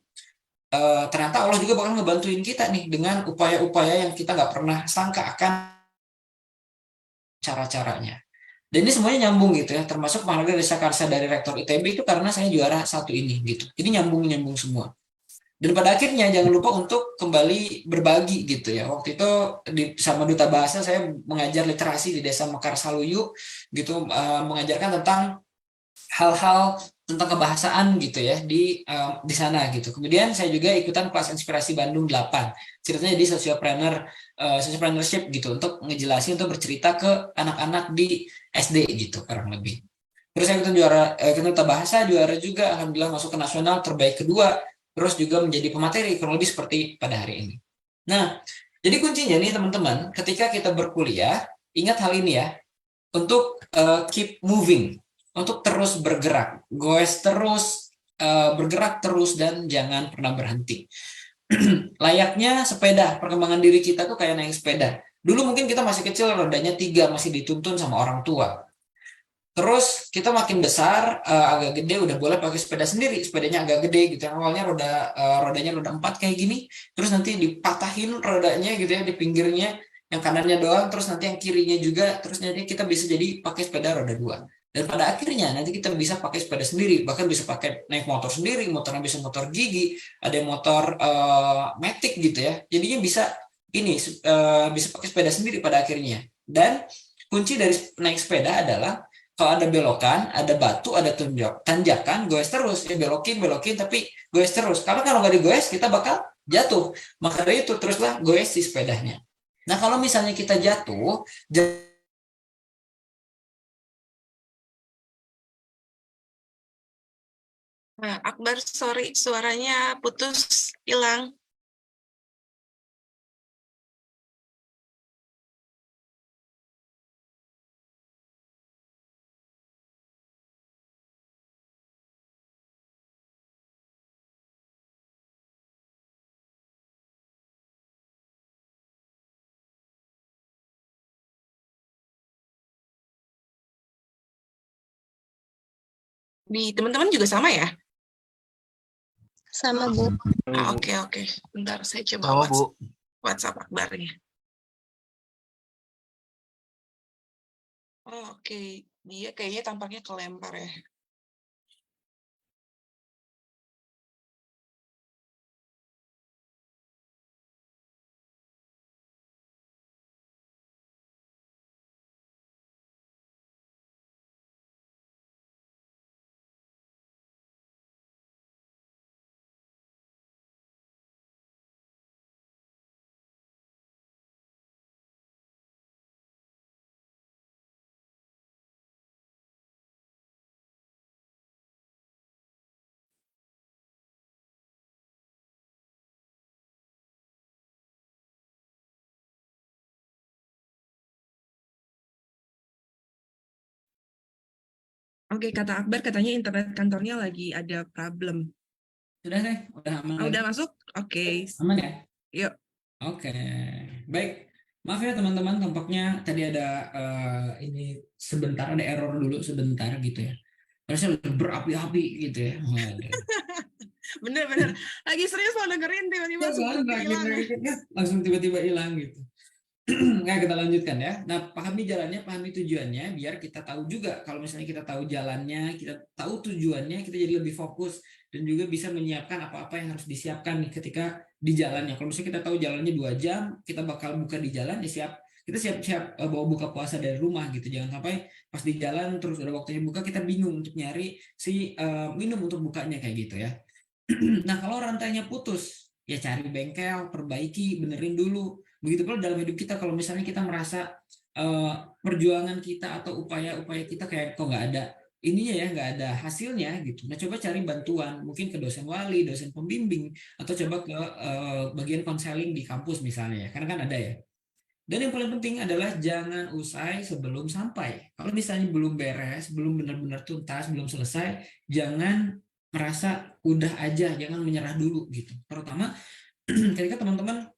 ternyata Allah juga bakal ngebantuin kita nih dengan upaya-upaya yang kita nggak pernah sangka akan cara-caranya. Dan ini semuanya nyambung gitu ya, termasuk penghargaan Desa Karsa dari Rektor ITB itu karena saya juara satu ini gitu. Jadi nyambung-nyambung semua. Dan pada akhirnya jangan lupa untuk kembali berbagi gitu ya. Waktu itu sama Duta Bahasa saya mengajar literasi di Desa Mekar Saluyu gitu, mengajarkan tentang hal-hal tentang kebahasaan gitu ya di sana gitu. Kemudian saya juga ikutan kelas inspirasi Bandung 8. Ceritanya di sociopreneurship gitu untuk ngejelasin, untuk bercerita ke anak-anak di SD gitu kurang lebih. Terus saya ikutan ikutan duta bahasa, juara juga, alhamdulillah masuk ke nasional terbaik kedua. Terus juga menjadi pemateri kurang lebih seperti pada hari ini. Nah, jadi kuncinya nih teman-teman, ketika kita berkuliah, ingat hal ini ya, untuk keep moving, untuk terus bergerak, goes terus, bergerak terus dan jangan pernah berhenti. Layaknya sepeda, perkembangan diri kita tuh kayak naik sepeda. Dulu mungkin kita masih kecil, rodanya 3, masih dituntun sama orang tua. Terus kita makin besar, agak gede, udah boleh pakai sepeda sendiri. Sepedanya agak gede gitu. Yang awalnya rodanya roda 4 kayak gini, terus nanti dipatahin rodanya gitu ya di pinggirnya, yang kanannya doang, terus nanti yang kirinya juga, terus nanti kita bisa jadi pakai sepeda roda 2. Dan pada akhirnya nanti kita bisa pakai sepeda sendiri, bahkan bisa pakai naik motor sendiri, motornya bisa motor gigi, ada yang motor matic gitu ya. Jadinya bisa ini bisa pakai sepeda sendiri pada akhirnya. Dan kunci dari naik sepeda adalah kalau ada belokan, ada batu, ada tanjakan, goes terus. Ya belokin, belokin, tapi goes terus. Karena kalau nggak digoes, kita bakal jatuh. Maka dari itu, teruslah goes si sepedanya. Nah, kalau misalnya kita jatuh, Nah, Akbar, sorry, suaranya putus, hilang. Di teman-teman juga sama ya? Sama, Bu. Oke, oke. Bentar, saya coba Sama, Bu. WhatsApp Akbarnya. Oh, oke. Dia kayaknya tampaknya kelempar ya. Oke, kata Akbar katanya internet kantornya lagi ada problem. sudah deh, udah aman lagi. Udah masuk? Oke. Aman ya? Yuk. Oke, baik. Maaf ya teman-teman, tampaknya tadi ada ini sebentar ada error dulu sebentar gitu ya. Harusnya berapi-api gitu ya. Bener-bener. Lagi serius mau dengerin tiba-tiba hilang. Langsung tiba-tiba hilang gitu. Nah, kita lanjutkan ya. Nah, pahami jalannya, pahami tujuannya, biar kita tahu juga. Kalau misalnya kita tahu jalannya, kita tahu tujuannya, kita jadi lebih fokus dan juga bisa menyiapkan apa-apa yang harus disiapkan nih ketika di jalannya. Kalau misalnya kita tahu jalannya 2 jam, kita bakal buka di jalan, ya siap. Kita siap-siap bawa buka puasa dari rumah gitu. Jangan sampai pas di jalan terus udah waktunya buka, kita bingung untuk nyari si minum untuk bukanya kayak gitu ya. Nah, kalau rantainya putus, ya cari bengkel, perbaiki, benerin dulu. Begitu pula dalam hidup kita, kalau misalnya kita merasa perjuangan kita atau upaya-upaya kita kayak kok nggak ada ininya ya, nggak ada hasilnya gitu. Nah, coba cari bantuan, mungkin ke dosen wali, dosen pembimbing, atau coba ke bagian konseling di kampus misalnya ya, karena kan ada ya. Dan yang paling penting adalah jangan usai sebelum sampai. Kalau misalnya belum beres, belum benar-benar tuntas, belum selesai, jangan merasa udah aja, jangan menyerah dulu gitu. Terutama ketika teman-teman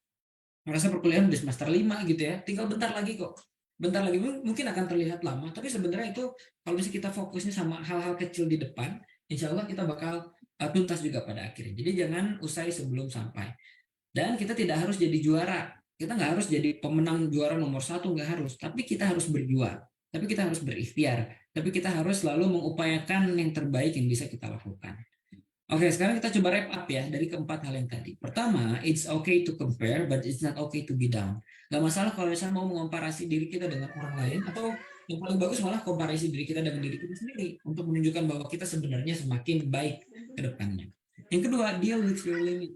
merasa perkuliahan di semester 5 gitu ya, tinggal bentar lagi kok. Bentar lagi mungkin akan terlihat lama, tapi sebenarnya itu kalau misalnya kita fokusnya sama hal-hal kecil di depan, insya Allah kita bakal tuntas juga pada akhirnya. Jadi jangan usai sebelum sampai. Dan kita tidak harus jadi juara. Kita nggak harus jadi pemenang juara nomor 1, nggak harus. Tapi kita harus berjuang. Tapi kita harus berikhtiar. Tapi kita harus selalu mengupayakan yang terbaik yang bisa kita lakukan. Oke, sekarang kita coba wrap up ya dari keempat hal yang tadi. Pertama, it's okay to compare, but it's not okay to be down. Gak masalah kalau misalnya mau mengkomparasi diri kita dengan orang lain, atau yang paling bagus malah komparasi diri kita dengan diri kita sendiri untuk menunjukkan bahwa kita sebenarnya semakin baik ke depannya. Yang kedua, deal with your limit.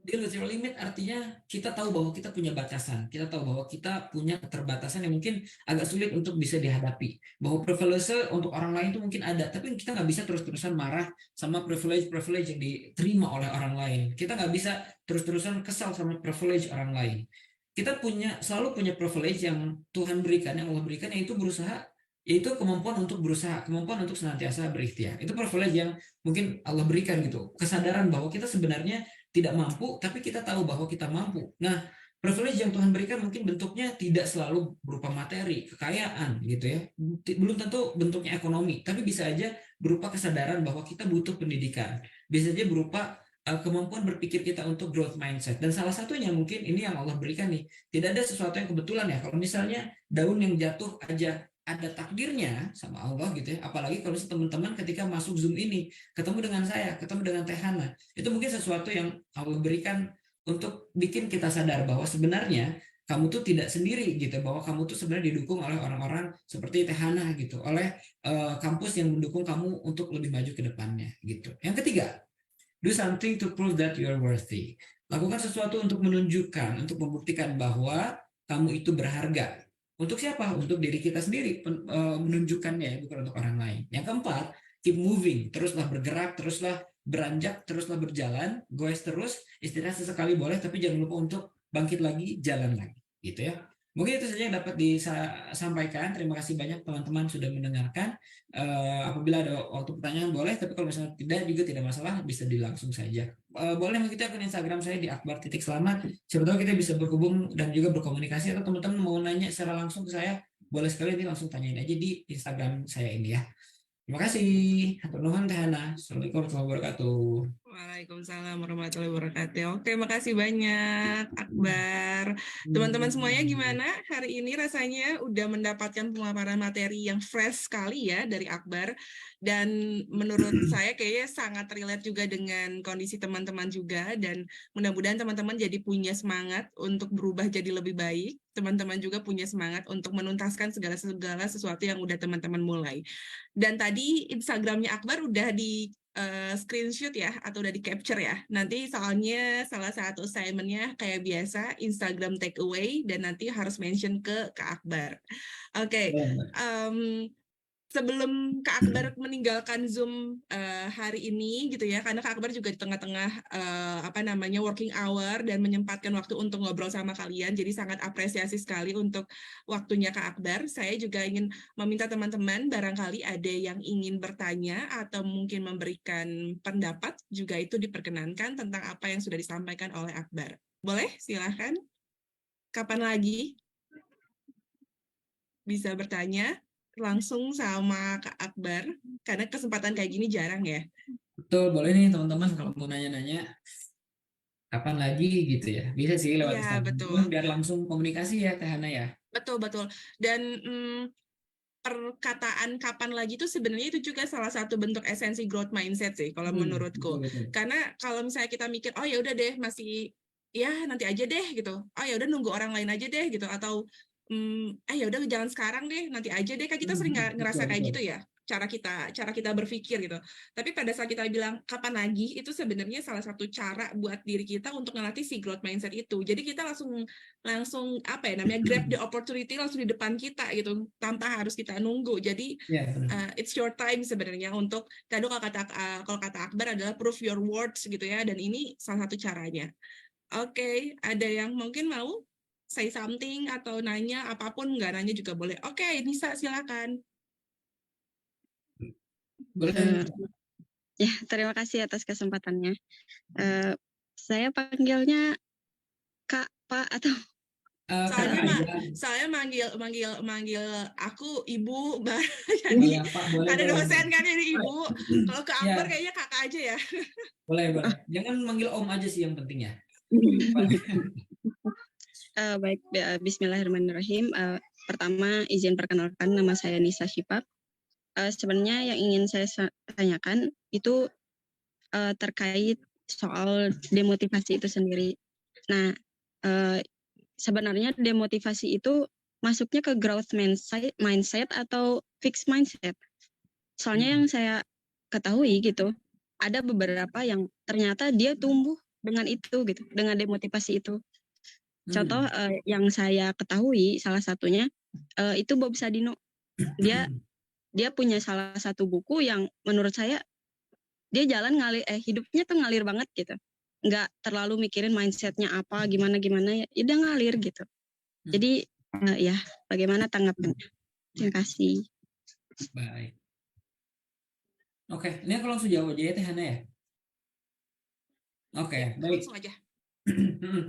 Deal with your limit artinya kita tahu bahwa kita punya batasan, kita tahu bahwa kita punya keterbatasan yang mungkin agak sulit untuk bisa dihadapi. Bahwa privilege untuk orang lain itu mungkin ada, tapi kita nggak bisa terus-terusan marah sama privilege yang diterima oleh orang lain. Kita nggak bisa terus-terusan kesal sama privilege orang lain. Kita selalu punya privilege yang Tuhan berikan, yang Allah berikan, yaitu berusaha Itu kemampuan untuk berusaha, kemampuan untuk senantiasa berikhtiar. Itu privilege yang mungkin Allah berikan gitu. Kesadaran bahwa kita sebenarnya tidak mampu, tapi kita tahu bahwa kita mampu. Nah, privilege yang Tuhan berikan mungkin bentuknya tidak selalu berupa materi, kekayaan gitu ya. Belum tentu bentuknya ekonomi, tapi bisa aja berupa kesadaran bahwa kita butuh pendidikan. Bisa aja berupa kemampuan berpikir kita untuk growth mindset. Dan salah satunya mungkin ini yang Allah berikan nih. Tidak ada sesuatu yang kebetulan ya. Kalau misalnya daun yang jatuh aja ada takdirnya sama Allah gitu ya. Apalagi kalau teman-teman ketika masuk Zoom ini ketemu dengan saya, ketemu dengan Teh Hana, itu mungkin sesuatu yang Allah berikan untuk bikin kita sadar bahwa sebenarnya kamu tuh tidak sendiri gitu, bahwa kamu tuh sebenarnya didukung oleh orang-orang seperti Teh Hana gitu, oleh kampus yang mendukung kamu untuk lebih maju ke depannya gitu. Yang ketiga, do something to prove that you are worthy. Lakukan sesuatu untuk menunjukkan, untuk membuktikan bahwa kamu itu berharga. Untuk siapa? Untuk diri kita sendiri, menunjukkannya ya, bukan untuk orang lain. Yang keempat, keep moving, teruslah bergerak, teruslah beranjak, teruslah berjalan, goes terus, istirahat sesekali boleh, tapi jangan lupa untuk bangkit lagi, jalan lagi, gitu ya. Mungkin itu saja yang dapat disampaikan. Terima kasih banyak teman-teman sudah mendengarkan. Apabila ada waktu pertanyaan boleh, tapi kalau misalnya tidak juga tidak masalah, bisa dilangsung saja. Boleh mengikuti akun Instagram saya di akbar.selamat. Siapa tahu kita bisa berhubung dan juga berkomunikasi, atau teman-teman mau nanya secara langsung ke saya, boleh sekali nanti langsung tanyain aja di Instagram saya ini ya. Terima kasih. Hatur nuhun Teh Hana. Assalamualaikum warahmatullahi wabarakatuh. Waalaikumsalam warahmatullahi wabarakatuh. Oke, makasih banyak, Akbar. Teman-teman semuanya gimana hari ini rasanya udah mendapatkan pemaparan materi yang fresh sekali ya dari Akbar. Dan menurut saya kayaknya sangat relate juga dengan kondisi teman-teman juga. Dan mudah-mudahan teman-teman jadi punya semangat untuk berubah jadi lebih baik. Teman-teman juga punya semangat untuk menuntaskan segala sesuatu yang udah teman-teman mulai. Dan tadi Instagramnya Akbar udah di screenshot ya atau udah di capture ya. Nanti soalnya salah satu assignment-nya kayak biasa Instagram takeaway dan nanti harus mention ke Kak Akbar. Oke, em, sebelum Kak Akbar meninggalkan Zoom hari ini gitu ya, karena Kak Akbar juga di tengah-tengah apa namanya working hour dan menyempatkan waktu untuk ngobrol sama kalian, jadi sangat apresiasi sekali untuk waktunya Kak Akbar. Saya juga ingin meminta teman-teman barangkali ada yang ingin bertanya atau mungkin memberikan pendapat juga itu diperkenankan tentang apa yang sudah disampaikan oleh Akbar. Boleh? Silahkan. Kapan lagi bisa bertanya langsung sama Kak Akbar, karena kesempatan kayak gini jarang ya. Betul, boleh nih teman-teman kalau mau nanya-nanya kapan lagi gitu ya. Bisa sih lewat Iya, Instagram. betul. Cuman biar langsung komunikasi ya Teh Hana ya. Betul, betul. Dan perkataan kapan lagi itu sebenarnya itu juga salah satu bentuk esensi growth mindset sih kalau menurutku. Betul betul. Karena kalau misalnya kita mikir, oh ya udah deh masih ya nanti aja deh gitu. Oh ya udah nunggu orang lain aja deh gitu atau ya udah jangan sekarang deh, nanti aja deh. Kan kita sering ngerasa Betul kayak betul. gitu ya. Cara kita berpikir gitu. Tapi pada saat kita bilang kapan lagi itu sebenarnya salah satu cara buat diri kita untuk ngelatih si growth mindset itu. Jadi kita langsung langsung apa ya namanya grab the opportunity langsung di depan kita gitu tanpa harus kita nunggu. Jadi Ya, benar. it's your time sebenarnya untuk tadi kalau kata Akbar adalah prove your words gitu ya, dan ini salah satu caranya. Oke, ada yang mungkin mau say something atau nanya apapun, nggak nanya juga boleh. Oke, Nisa silakan. Boleh. Ya, terima kasih atas kesempatannya. Saya panggilnya Kak, Pak, atau Soalnya Kakak aja. saya manggil aku ibu, Mbak. Oh Jadi ya Pak, boleh ada boleh. dosen kan ini ibu. Kalau ke Akbar Ya, kayaknya kakak aja ya. boleh boleh. Jangan manggil Om aja sih yang penting ya. baik, Bismillahirrahmanirrahim. Pertama, izin perkenalkan, nama saya Nisa Syipap. Sebenarnya yang ingin saya tanyakan itu terkait soal demotivasi itu sendiri. Nah, sebenarnya demotivasi itu masuknya ke growth mindset atau fixed mindset. Soalnya yang saya ketahui gitu, ada beberapa yang ternyata dia tumbuh dengan itu gitu, dengan demotivasi itu. Contoh yang saya ketahui salah satunya itu Bob Sadino. Dia punya salah satu buku yang menurut saya dia jalan hidupnya tuh ngalir banget gitu. Nggak terlalu mikirin mindsetnya apa, gimana ya dia ngalir gitu. Jadi ya bagaimana tanggapannya? Terima kasih. Baik. Oke, ini aku langsung jawab aja ya Teh Hana ya. Oke, Ya, baik. langsung aja.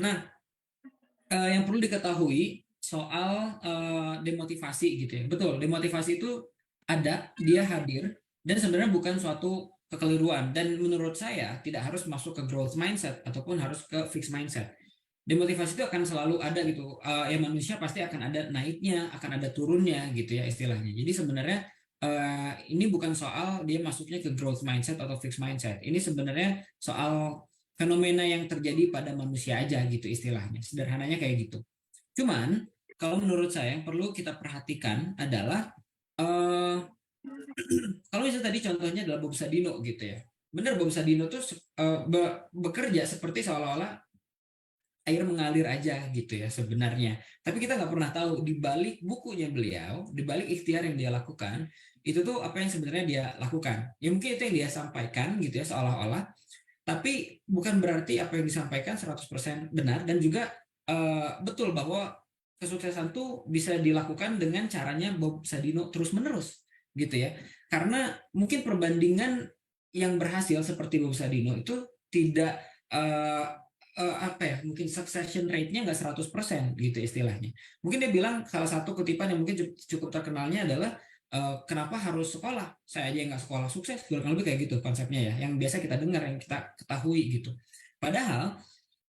Nah, yang perlu diketahui soal demotivasi gitu ya. Betul, demotivasi itu ada, dia hadir, dan sebenarnya bukan suatu kekeliruan. Dan menurut saya tidak harus masuk ke growth mindset ataupun harus ke fixed mindset. Demotivasi itu akan selalu ada gitu. Ya manusia pasti akan ada naiknya, akan ada turunnya gitu ya istilahnya. Jadi sebenarnya ini bukan soal dia masuknya ke growth mindset atau fixed mindset. Ini sebenarnya soal fenomena yang terjadi pada manusia aja gitu istilahnya. Sederhananya kayak gitu. Cuman kalau menurut saya yang perlu kita perhatikan adalah eh, kalau misalnya tadi contohnya adalah Bob Sadino gitu ya. Benar Bob Sadino tuh bekerja seperti seolah-olah air mengalir aja gitu ya sebenarnya. Tapi kita nggak pernah tahu di balik bukunya beliau, di balik ikhtiar yang dia lakukan, itu tuh apa yang sebenarnya dia lakukan. Ya mungkin itu yang dia sampaikan gitu ya seolah-olah, tapi bukan berarti apa yang disampaikan 100% benar dan juga betul bahwa kesuksesan tuh bisa dilakukan dengan caranya Bob Sadino terus-menerus gitu ya. Karena mungkin perbandingan yang berhasil seperti Bob Sadino itu tidak apa ya, mungkin succession rate-nya nggak 100% gitu istilahnya. Mungkin dia bilang salah satu kutipan yang mungkin cukup terkenalnya adalah kenapa harus sekolah? Saya aja yang nggak sekolah sukses, kurang lebih kayak gitu konsepnya ya, yang biasa kita dengar, yang kita ketahui gitu. Padahal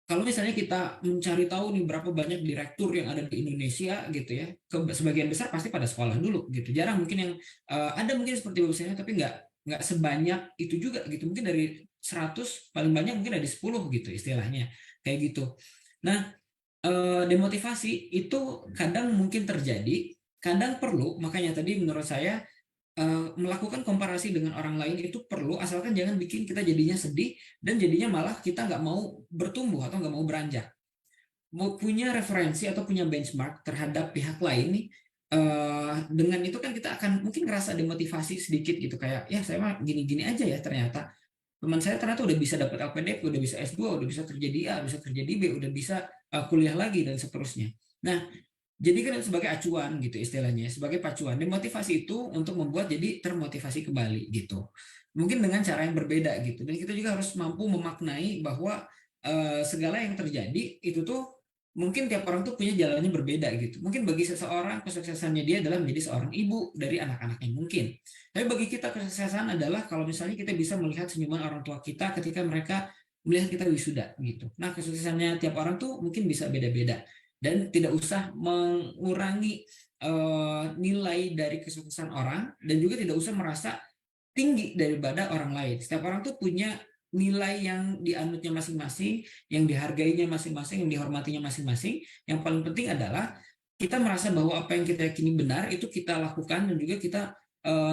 kalau misalnya kita mencari tahu nih berapa banyak direktur yang ada di Indonesia gitu ya, sebagian besar pasti pada sekolah dulu gitu. Jarang mungkin yang ada mungkin seperti bagusnya, tapi nggak sebanyak itu juga gitu. Mungkin dari 100 paling banyak mungkin ada 10 gitu istilahnya kayak gitu. Nah, demotivasi itu kadang mungkin terjadi, kadang perlu. Makanya tadi menurut saya melakukan komparasi dengan orang lain itu perlu, asalkan jangan bikin kita jadinya sedih dan jadinya malah kita nggak mau bertumbuh atau nggak mau beranjak. Mau punya referensi atau punya benchmark terhadap pihak lain nih, dengan itu kan kita akan mungkin ngerasa demotivasi sedikit gitu, kayak ya saya mah gini-gini aja ya, ternyata teman saya ternyata udah bisa dapat LPDP, udah bisa S2, udah bisa kerja di A, bisa kerja di B, udah bisa kuliah lagi dan seterusnya. Nah, jadi kan sebagai acuan gitu istilahnya, sebagai pacuan. Dan motivasi itu untuk membuat jadi termotivasi kembali gitu. Mungkin dengan cara yang berbeda gitu. Dan kita juga harus mampu memaknai bahwa segala yang terjadi itu tuh mungkin tiap orang tuh punya jalannya berbeda gitu. Mungkin bagi seseorang kesuksesannya dia adalah menjadi seorang ibu dari anak-anaknya mungkin. Tapi bagi kita kesuksesan adalah kalau misalnya kita bisa melihat senyuman orang tua kita ketika mereka melihat kita wisuda gitu. Nah, kesuksesannya tiap orang tuh mungkin bisa beda-beda dan tidak usah mengurangi nilai dari kesuksesan orang dan juga tidak usah merasa tinggi daripada orang lain. Setiap orang tuh punya nilai yang dianutnya masing-masing, yang dihargainya masing-masing, yang dihormatinya masing-masing. Yang paling penting adalah kita merasa bahwa apa yang kita yakini benar itu kita lakukan dan juga kita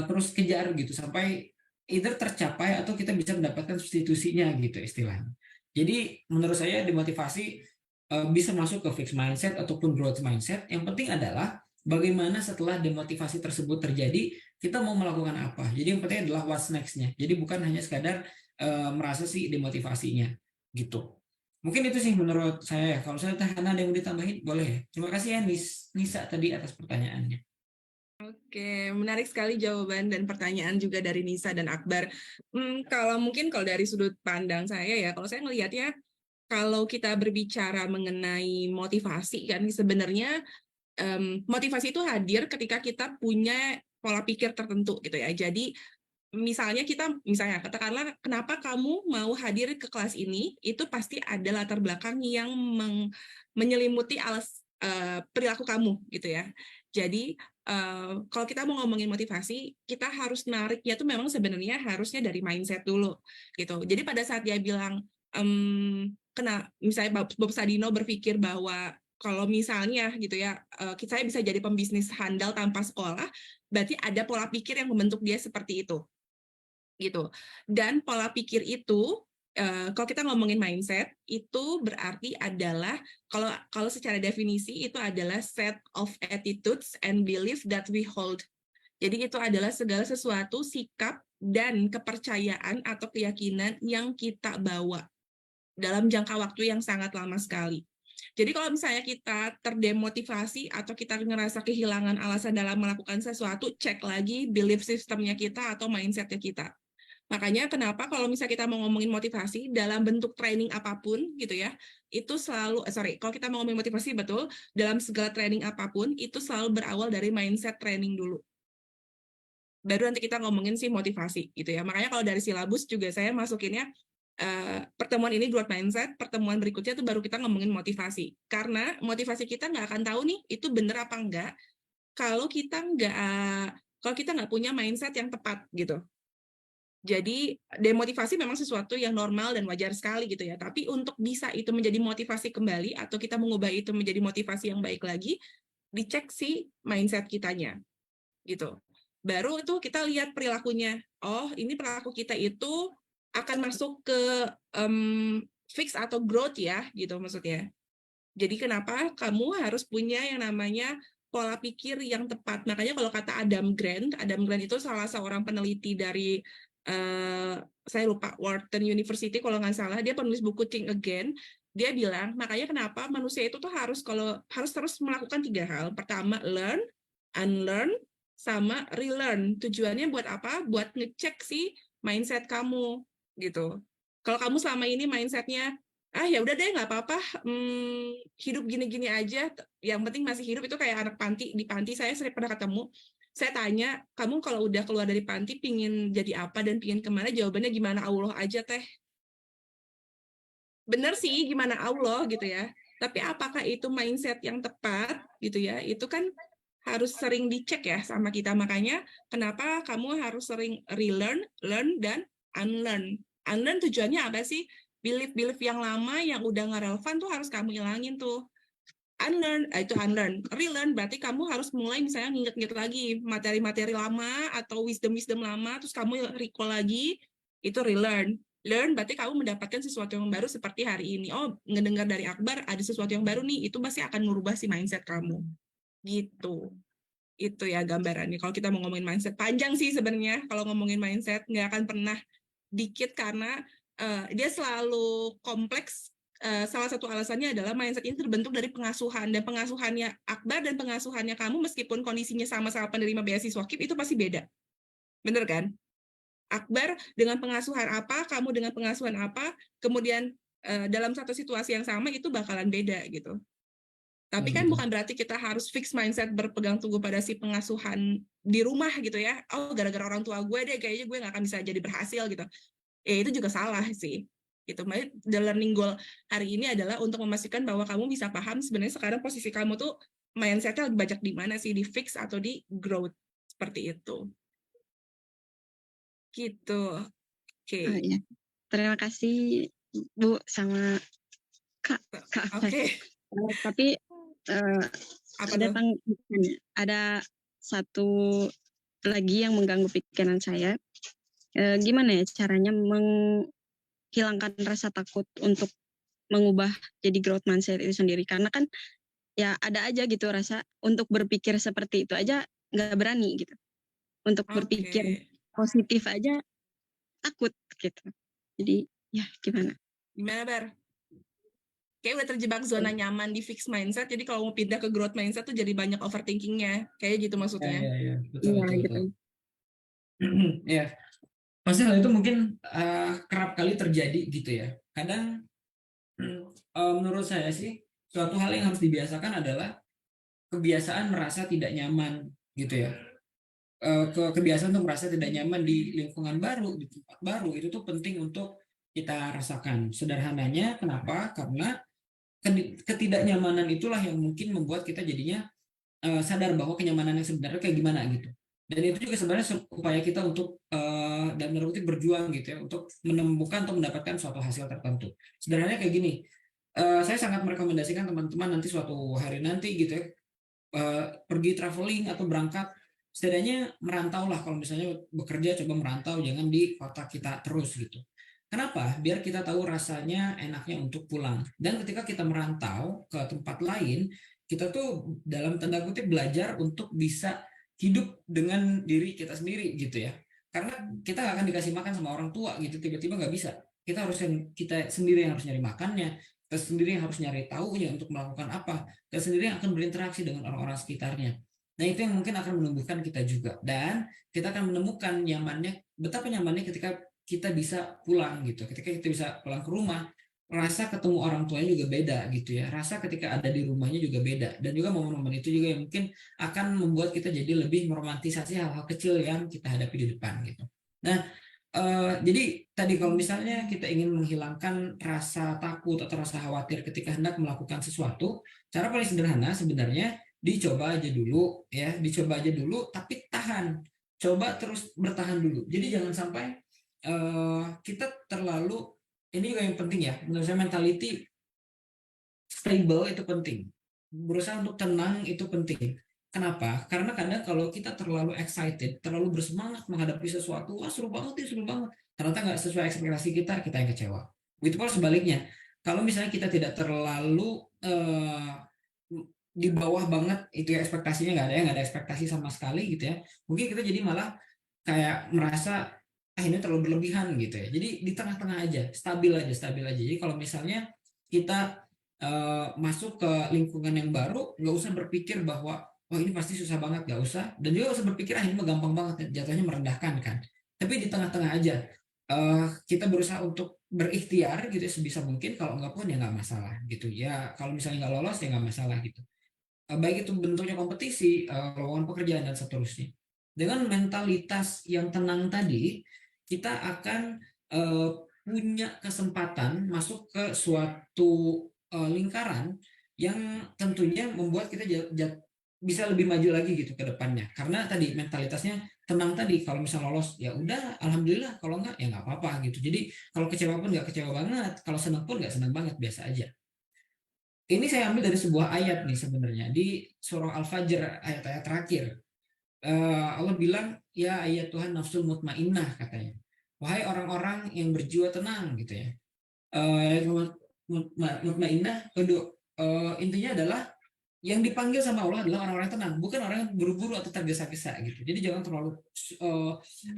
terus kejar gitu sampai either tercapai atau kita bisa mendapatkan substitusinya gitu istilahnya. Jadi menurut saya demotivasi bisa masuk ke fixed mindset ataupun growth mindset. Yang penting adalah bagaimana setelah demotivasi tersebut terjadi, kita mau melakukan apa. Jadi yang penting adalah what's next-nya. Jadi bukan hanya sekadar merasa sih demotivasinya gitu. Mungkin itu sih menurut saya. Kalau saya Hana ada yang mau ditambahin, boleh ya. Terima kasih ya Nisa tadi atas pertanyaannya. Oke, menarik sekali jawaban dan pertanyaan juga dari Nisa dan Akbar. Kalau mungkin kalau dari sudut pandang saya ya, kalau saya ngelihatnya, kalau kita berbicara mengenai motivasi kan sebenarnya motivasi itu hadir ketika kita punya pola pikir tertentu gitu ya. Jadi misalnya katakanlah kenapa kamu mau hadir ke kelas ini, itu pasti ada latar belakang yang menyelimuti perilaku kamu gitu ya. Jadi kalau kita mau ngomongin motivasi, kita harus nariknya tuh memang sebenarnya harusnya dari mindset dulu gitu. Jadi pada saat dia bilang misalnya Bob Sadino berpikir bahwa kalau misalnya gitu ya, saya bisa jadi pembisnis handal tanpa sekolah, berarti ada pola pikir yang membentuk dia seperti itu gitu. Dan pola pikir itu kalau kita ngomongin mindset itu berarti adalah kalau secara definisi itu adalah set of attitudes and belief that we hold. Jadi itu adalah segala sesuatu sikap dan kepercayaan atau keyakinan yang kita bawa dalam jangka waktu yang sangat lama sekali. Jadi kalau misalnya kita terdemotivasi atau kita ngerasa kehilangan alasan dalam melakukan sesuatu, cek lagi belief system-nya kita atau mindset-nya kita. Makanya kenapa kalau misalnya kita mau ngomongin motivasi dalam bentuk training apapun gitu ya, itu selalu, kalau kita mau ngomongin motivasi betul, dalam segala training apapun, itu selalu berawal dari mindset training dulu. Baru nanti kita ngomongin sih motivasi gitu ya. Makanya kalau dari silabus juga saya masukinnya pertemuan ini growth mindset, pertemuan berikutnya tuh baru kita ngomongin motivasi. Karena motivasi kita nggak akan tahu nih itu bener apa enggak kalau kita nggak punya mindset yang tepat gitu. Jadi demotivasi memang sesuatu yang normal dan wajar sekali gitu ya. Tapi untuk bisa itu menjadi motivasi kembali atau kita mengubah itu menjadi motivasi yang baik lagi, dicek si mindset kitanya gitu. Baru itu kita lihat perilakunya. Oh, ini perilaku kita itu akan masuk ke fix atau growth ya, gitu maksudnya. Jadi kenapa kamu harus punya yang namanya pola pikir yang tepat. Makanya kalau kata Adam Grant itu salah seorang peneliti dari saya lupa Wharton University kalau nggak salah, dia penulis buku Think Again. Dia bilang makanya kenapa manusia itu tuh harus terus melakukan 3 hal. Pertama, learn, unlearn, sama relearn. Tujuannya buat apa? Buat ngecek si mindset kamu gitu. Kalau kamu selama ini mindsetnya ya udah deh nggak apa-apa, hidup gini-gini aja, yang penting masih hidup, itu kayak anak panti. Di panti saya sering pernah ketemu, saya tanya, kamu kalau udah keluar dari panti pingin jadi apa dan pingin kemana, jawabannya gimana Allah aja teh. Bener sih gimana Allah gitu ya, tapi apakah itu mindset yang tepat gitu ya, itu kan harus sering dicek ya sama kita. Makanya kenapa kamu harus sering relearn, learn, dan unlearn. Unlearn tujuannya apa sih? Belief-belief yang lama yang udah nggak relevan tuh harus kamu ilangin tuh. Unlearn, itu unlearn. Relearn berarti kamu harus mulai misalnya nginget-nginget lagi materi-materi lama atau wisdom-wisdom lama, terus kamu recall lagi, itu relearn. Learn berarti kamu mendapatkan sesuatu yang baru seperti hari ini. Oh, ngedengar dari Akbar ada sesuatu yang baru nih, itu pasti akan merubah si mindset kamu. Gitu. Itu ya gambarannya. Kalau kita mau ngomongin mindset, panjang sih sebenarnya kalau ngomongin mindset, nggak akan pernah dikit karena dia selalu kompleks. Salah satu alasannya adalah mindset ini terbentuk dari pengasuhan, dan pengasuhannya Akbar dan pengasuhannya kamu meskipun kondisinya sama-sama penerima beasiswa KIP itu pasti beda. Bener kan? Akbar dengan pengasuhan apa, kamu dengan pengasuhan apa, kemudian dalam satu situasi yang sama itu bakalan beda gitu. Tapi kan bukan berarti kita harus fix mindset berpegang teguh pada si pengasuhan di rumah gitu ya. Oh, gara-gara orang tua gue deh, kayaknya gue nggak akan bisa jadi berhasil gitu. Itu juga salah sih. Gitu. The learning goal hari ini adalah untuk memastikan bahwa kamu bisa paham sebenarnya sekarang posisi kamu tuh mindset-nya lagi banyak di mana sih, di fix atau di growth. Seperti itu. Gitu. Oke. Ya. Terima kasih Bu sama Kak. Oke. Tapi Apa ada tuh? ada satu lagi yang mengganggu pikiran saya. Gimana ya caranya menghilangkan rasa takut untuk mengubah jadi growth mindset itu sendiri? Karena kan ya ada aja gitu rasa untuk berpikir seperti itu aja nggak berani gitu. Untuk berpikir positif aja takut gitu. Jadi ya gimana? Gimana Bar? Kayak udah terjebak zona nyaman di fixed mindset, jadi kalau mau pindah ke growth mindset tuh jadi banyak overthinkingnya. Kayak gitu maksudnya. Iya, betul. Gitu. Ya, pasti hal itu mungkin kerap kali terjadi gitu ya. Kadang menurut saya sih suatu hal yang harus dibiasakan adalah kebiasaan merasa tidak nyaman gitu ya. Kebiasaan untuk merasa tidak nyaman di lingkungan baru, di tempat baru, itu tuh penting untuk kita rasakan. Sederhananya kenapa? Karena ketidaknyamanan itulah yang mungkin membuat kita jadinya sadar bahwa kenyamanan yang sebenarnya kayak gimana gitu. Dan itu juga sebenarnya upaya kita untuk dan menurut berjuang gitu ya, untuk menemukan atau mendapatkan suatu hasil tertentu. Sederhananya kayak gini, saya sangat merekomendasikan teman-teman nanti suatu hari nanti gitu ya, pergi traveling atau berangkat, setidaknya merantau lah. Kalau misalnya bekerja, coba merantau, jangan di kota kita terus gitu. Kenapa? Biar kita tahu rasanya enaknya untuk pulang. Dan ketika kita merantau ke tempat lain, kita tuh dalam tanda kutip belajar untuk bisa hidup dengan diri kita sendiri gitu ya. Karena kita nggak akan dikasih makan sama orang tua gitu, tiba-tiba nggak bisa. Kita sendiri yang harus nyari makannya, kita kita sendiri yang harus nyari tahu ya untuk melakukan apa, kita sendiri yang akan berinteraksi dengan orang-orang sekitarnya. Nah, itu yang mungkin akan menumbuhkan kita juga, dan kita akan menemukan nyamannya, betapa nyamannya ketika kita bisa pulang gitu, ketika kita bisa pulang ke rumah, rasa ketemu orang tuanya juga beda gitu ya, rasa ketika ada di rumahnya juga beda, dan juga momen-momen itu juga yang mungkin akan membuat kita jadi lebih meromantisasi hal-hal kecil yang kita hadapi di depan gitu. Nah, jadi tadi kalau misalnya kita ingin menghilangkan rasa takut atau rasa khawatir ketika hendak melakukan sesuatu, cara paling sederhana sebenarnya dicoba aja dulu ya, dicoba aja dulu tapi tahan. Coba terus bertahan dulu. Jadi jangan sampai kita terlalu, ini juga yang penting ya, menurut saya mentality stable itu penting. Berusaha untuk tenang itu penting. Kenapa? Karena kadang kalau kita terlalu excited, terlalu bersemangat menghadapi sesuatu, wah seru banget nih, seru banget. Ternyata nggak sesuai ekspektasi kita yang kecewa. Begitu pula sebaliknya. Kalau misalnya kita tidak terlalu di bawah banget, itu ya ekspektasinya nggak ada ekspektasi sama sekali gitu ya. Mungkin kita jadi malah kayak merasa ini terlalu berlebihan gitu ya. Jadi di tengah-tengah aja, stabil aja, stabil aja. Jadi kalau misalnya kita masuk ke lingkungan yang baru, nggak usah berpikir bahwa oh ini pasti susah banget, nggak usah. Dan juga nggak usah berpikir ini mah gampang banget, jatuhnya merendahkan kan. Tapi di tengah-tengah aja, kita berusaha untuk berikhtiar gitu ya, sebisa mungkin. Kalau nggak pun ya nggak masalah gitu ya. Kalau misalnya nggak lolos ya nggak masalah gitu. Baik itu bentuknya kompetisi, lowongan pekerjaan dan seterusnya. Dengan mentalitas yang tenang tadi, kita akan punya kesempatan masuk ke suatu lingkaran yang tentunya membuat kita bisa lebih maju lagi gitu ke depannya. Karena tadi mentalitasnya tenang tadi, kalau misalnya lolos ya udah alhamdulillah, kalau enggak ya nggak apa-apa gitu. Jadi kalau kecewa pun nggak kecewa banget, kalau senang pun nggak senang banget, biasa aja. Ini saya ambil dari sebuah ayat nih sebenarnya di surah Al-Fajr, ayat-ayat terakhir. Allah bilang, ya ayat Tuhan nafsul mutmainnah katanya. Wahai orang-orang yang berjiwa tenang gitu ya. Mutmainnah, intinya adalah yang dipanggil sama Allah adalah orang-orang yang tenang, bukan orang yang buru-buru atau tergesa-gesa gitu. Jadi jangan terlalu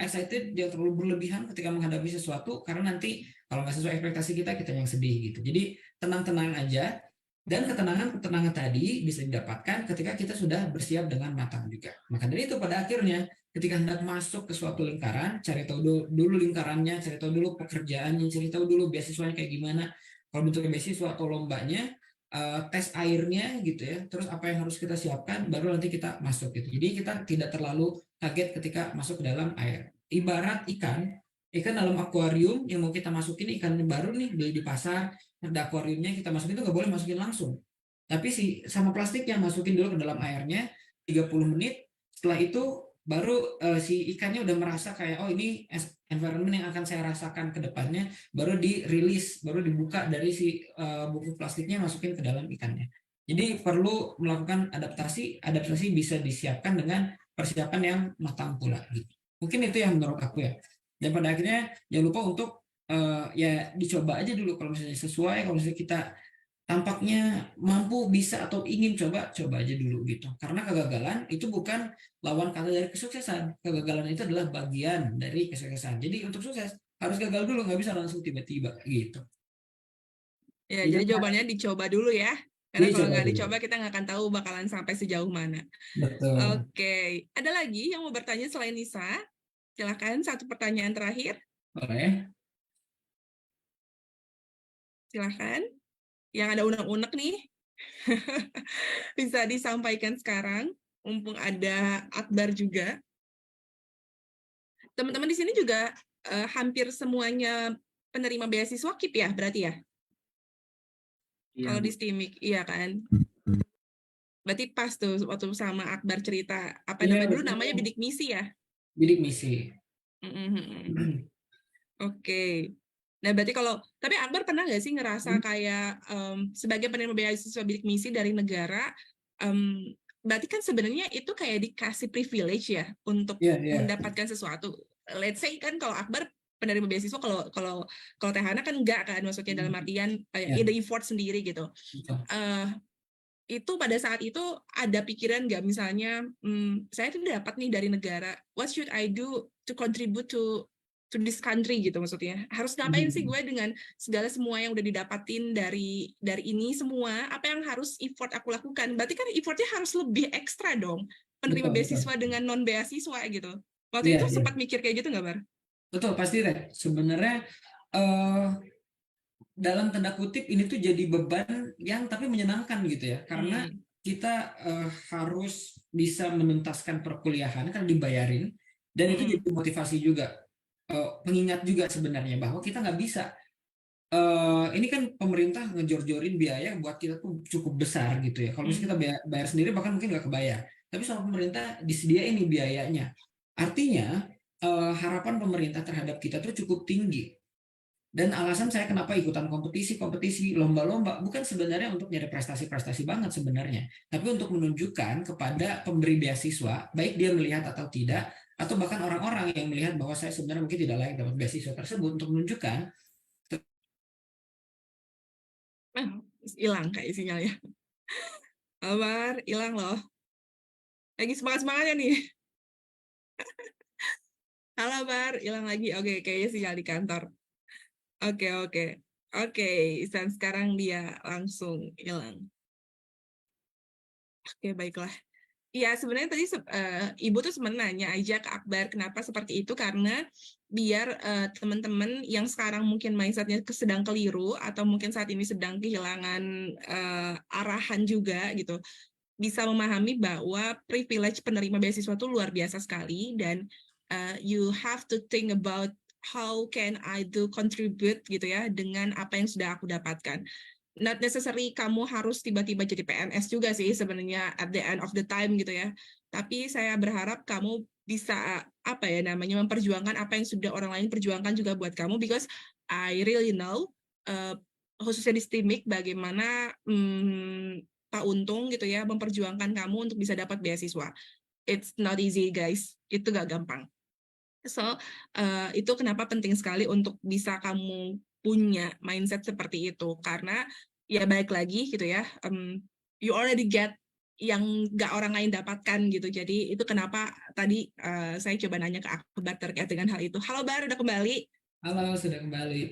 excited, jangan terlalu berlebihan ketika menghadapi sesuatu, karena nanti kalau nggak sesuai ekspektasi kita yang sedih gitu. Jadi tenang-tenang aja, dan ketenangan tadi bisa didapatkan ketika kita sudah bersiap dengan matang juga. Maka dari itu pada akhirnya ketika hendak masuk ke suatu lingkaran, cari tahu dulu lingkarannya, cari tahu dulu pekerjaannya, cari tahu dulu beasiswanya kayak gimana. Kalau bentuknya beasiswa atau lombanya, tes airnya gitu ya, terus apa yang harus kita siapkan, baru nanti kita masuk gitu. Jadi kita tidak terlalu kaget ketika masuk ke dalam air. Ibarat ikan dalam akuarium yang mau kita masukin, ikan baru nih beli di pasar, ada akuariumnya, kita masukin itu nggak boleh masukin langsung. Tapi sama plastiknya masukin dulu ke dalam airnya 30 menit, setelah itu baru si ikannya udah merasa kayak oh ini environment yang akan saya rasakan ke depannya, baru dirilis, baru dibuka dari si buku plastiknya, masukin ke dalam ikannya. Jadi perlu melakukan adaptasi bisa disiapkan dengan persiapan yang matang pula gitu. Mungkin itu yang menurut aku ya. Dan pada akhirnya jangan lupa untuk ya dicoba aja dulu, kalau misalnya sesuai, kalau misalnya kita tampaknya mampu, bisa atau ingin coba aja dulu gitu. Karena kegagalan itu bukan lawan kata dari kesuksesan. Kegagalan itu adalah bagian dari kesuksesan. Jadi untuk sukses harus gagal dulu, nggak bisa langsung tiba-tiba gitu. Ya, jadi jawabannya dicoba dulu ya. Karena kalau nggak dulu. dicoba kita nggak akan tahu bakalan sampai sejauh mana. Betul. Oke, ada lagi yang mau bertanya selain Nisa? Silakan, satu pertanyaan terakhir. Boleh. Silakan. Yang ada unek-unek nih. Bisa disampaikan sekarang. Mumpung ada Akbar juga. Teman-teman di sini juga hampir semuanya penerima beasiswa KIP ya, berarti ya? Iya. Kalau di STIMIK, iya kan? Berarti pas tuh waktu sama Akbar cerita. Apa namanya dulu? Namanya bidik misi ya? Bidik misi. Oke. Nah, berarti tapi Akbar pernah nggak sih ngerasa kayak sebagai penerima beasiswa bidik misi dari negara, berarti kan sebenarnya itu kayak dikasih privilege ya untuk mendapatkan sesuatu. Let's say kan kalau Akbar penerima beasiswa, kalau Tehana kan enggak kan, maksudnya dalam artian the effort sendiri gitu. Itu pada saat itu ada pikiran nggak misalnya saya tuh dapat nih dari negara, what should I do to contribute to to this country gitu maksudnya. Harus ngapain sih gue dengan segala semua yang udah didapatin dari ini semua, apa yang harus effort aku lakukan? Berarti kan effortnya harus lebih ekstra dong, penerima Betul, betul. beasiswa dengan non beasiswa gitu. Waktu Iya, itu iya. sempat mikir kayak gitu nggak, Bar? Betul, pasti Rek. Sebenarnya eh, dalam tanda kutip ini tuh jadi beban yang tapi menyenangkan gitu ya. Karena kita harus bisa menuntaskan perkuliahan karena dibayarin, dan itu jadi motivasi juga. Pengingat juga sebenarnya bahwa kita nggak bisa. Ini kan pemerintah ngejor-jorin biaya buat kita tuh cukup besar gitu ya. Kalau misalnya kita bayar sendiri bahkan mungkin nggak kebayar. Tapi sama pemerintah disediain nih biayanya. Artinya harapan pemerintah terhadap kita tuh cukup tinggi. Dan alasan saya kenapa ikutan kompetisi, lomba-lomba, bukan sebenarnya untuk nyari prestasi-prestasi banget sebenarnya, tapi untuk menunjukkan kepada pemberi beasiswa, baik dia melihat atau tidak, atau bahkan orang-orang yang melihat bahwa saya sebenarnya mungkin tidak layak dapat beasiswa tersebut, untuk menunjukkan. Hilang kayak sinyalnya. Bar, hilang loh. Lagi semangat-semangatnya nih. Halo, Bar, hilang lagi. Oke, kayaknya sinyal di kantor. Oke, dan sekarang dia langsung hilang. Oke, baiklah. Ya, sebenarnya tadi Ibu tuh sebenarnya nanya aja ke Akbar kenapa seperti itu, karena biar teman-teman yang sekarang mungkin mindsetnya sedang keliru atau mungkin saat ini sedang kehilangan arahan juga gitu, bisa memahami bahwa privilege penerima beasiswa itu luar biasa sekali, dan you have to think about how can I do contribute gitu ya dengan apa yang sudah aku dapatkan. Not necessary kamu harus tiba-tiba jadi PNS juga sih sebenarnya at the end of the time gitu ya. Tapi saya berharap kamu bisa apa ya namanya memperjuangkan apa yang sudah orang lain perjuangkan juga buat kamu, because I really know khususnya di STIMIK bagaimana Pak Untung gitu ya memperjuangkan kamu untuk bisa dapat beasiswa. It's not easy guys, itu gak gampang. So itu kenapa penting sekali untuk bisa kamu punya mindset seperti itu, karena ya balik lagi gitu ya, you already get yang gak orang lain dapatkan gitu. Jadi itu kenapa tadi saya coba nanya ke Akbar terkait dengan hal itu. Halo Bar, udah kembali. Halo, sudah kembali.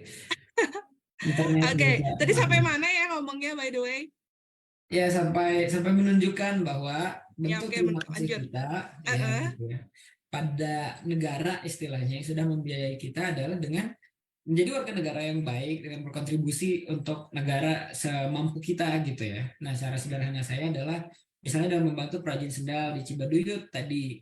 Internet Oke, tadi sampai kemarin. mana ya ngomongnya by the way? Ya, sampai menunjukkan bahwa Ya bentuk oke, terima kasih lanjut. kita ya gitu ya pada negara istilahnya yang sudah membiayai kita adalah dengan menjadi warga negara yang baik, dengan berkontribusi untuk negara semampu kita gitu ya. Nah, cara sederhana saya adalah misalnya dalam membantu perajin sendal di Cibaduyut tadi,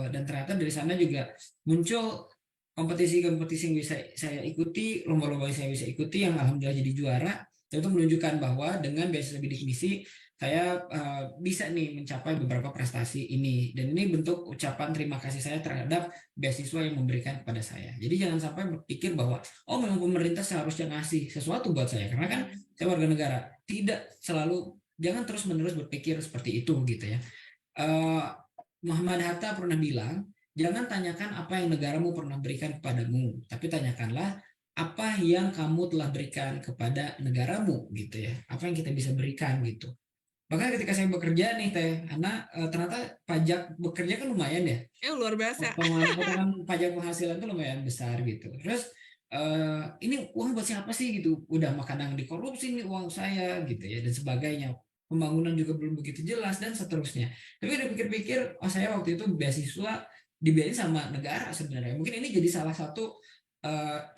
dan ternyata dari sana juga muncul kompetisi-kompetisi yang bisa saya ikuti, lomba-lomba yang saya bisa ikuti yang alhamdulillah jadi juara. Dan itu menunjukkan bahwa dengan beasiswa bidik misi saya bisa nih mencapai beberapa prestasi ini, dan ini bentuk ucapan terima kasih saya terhadap beasiswa yang memberikan kepada saya. Jadi jangan sampai berpikir bahwa oh memang pemerintah seharusnya ngasih sesuatu buat saya karena kan saya warga negara. Tidak selalu, jangan terus-menerus berpikir seperti itu gitu ya. Muhammad Hatta pernah bilang, jangan tanyakan apa yang negaramu pernah berikan kepadamu, tapi tanyakanlah apa yang kamu telah berikan kepada negaramu gitu ya. Apa yang kita bisa berikan gitu. Bahkan ketika saya bekerja nih Teh, karena ternyata pajak bekerja kan lumayan ya. Luar biasa. Potongan pajak penghasilan itu lumayan besar gitu. Terus ini uang buat siapa sih gitu? Udah kadang dikorupsi nih uang saya gitu ya dan sebagainya. Pembangunan juga belum begitu jelas dan seterusnya. Tapi udah pikir-pikir, oh saya waktu itu beasiswa dibiayain sama negara sebenarnya. Mungkin ini jadi salah satu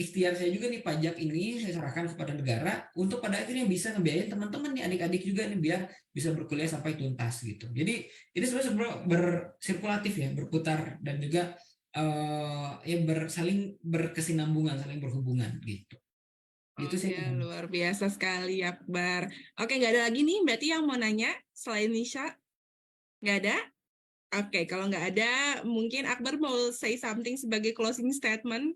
ikhtiar saya juga nih, pajak ini saya serahkan kepada negara untuk pada akhirnya bisa ngebiayain teman-teman nih, adik-adik juga nih biar bisa berkuliah sampai tuntas gitu. Jadi ini sebenarnya bersirkulatif ya, berputar dan juga ya saling berkesinambungan, saling berhubungan gitu. Gitu sih. Oke, luar biasa sekali Akbar. Oke, nggak ada lagi nih berarti yang mau nanya selain Nisha? Nggak ada? Oke, kalau nggak ada, mungkin Akbar mau say something sebagai closing statement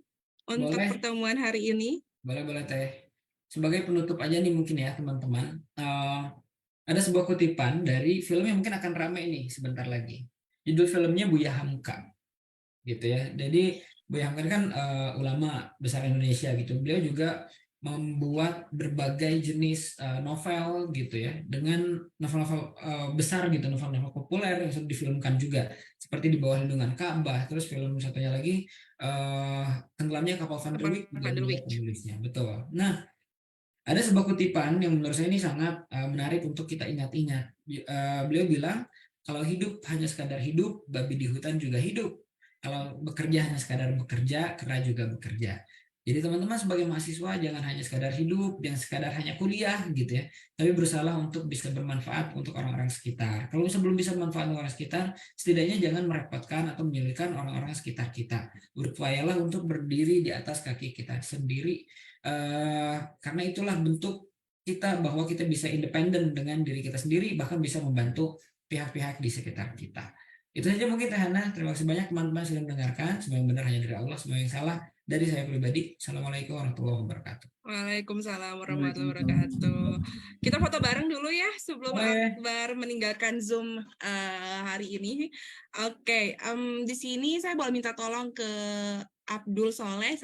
untuk Boleh, pertemuan hari ini. boleh Teh. Sebagai penutup aja nih mungkin ya teman-teman. Ada sebuah kutipan dari film yang mungkin akan ramai nih sebentar lagi. Judul filmnya Buya Hamka gitu ya. Jadi Buya Hamka kan ulama besar Indonesia gitu. Beliau juga membuat berbagai jenis novel gitu ya, dengan novel-novel besar gitu, novel-novel populer yang sudah difilmkan juga, seperti Di Bawah Lindungan Ka'bah. Terus film satunya lagi Tenggelam filmnya Kapal Van der Kapal Wijk juga Van der dia Wijk. penulisnya, betul. Nah, ada sebuah kutipan yang menurut saya ini sangat menarik untuk kita ingat-ingat. Beliau bilang, kalau hidup hanya sekadar hidup, babi di hutan juga hidup. Kalau bekerja hanya sekadar bekerja, kera juga bekerja. Jadi teman-teman sebagai mahasiswa jangan hanya sekadar hidup, jangan sekadar hanya kuliah gitu ya, tapi berusaha untuk bisa bermanfaat untuk orang-orang sekitar. Kalau belum bisa bermanfaat untuk orang sekitar, setidaknya jangan merepotkan atau menyulitkan orang-orang sekitar kita. Berupayalah untuk berdiri di atas kaki kita sendiri, karena itulah bentuk kita bahwa kita bisa independen dengan diri kita sendiri, bahkan bisa membantu pihak-pihak di sekitar kita. Itu saja mungkin Teh Hana. Terima kasih banyak teman-teman sudah mendengarkan. Semua yang benar hanya dari Allah, semua yang salah dari saya pribadi. Assalamualaikum warahmatullahi wabarakatuh. Waalaikumsalam warahmatullahi wabarakatuh. Kita foto bareng dulu ya sebelum Akbar meninggalkan Zoom hari ini. Oke, di sini saya boleh minta tolong ke Abdul Soleh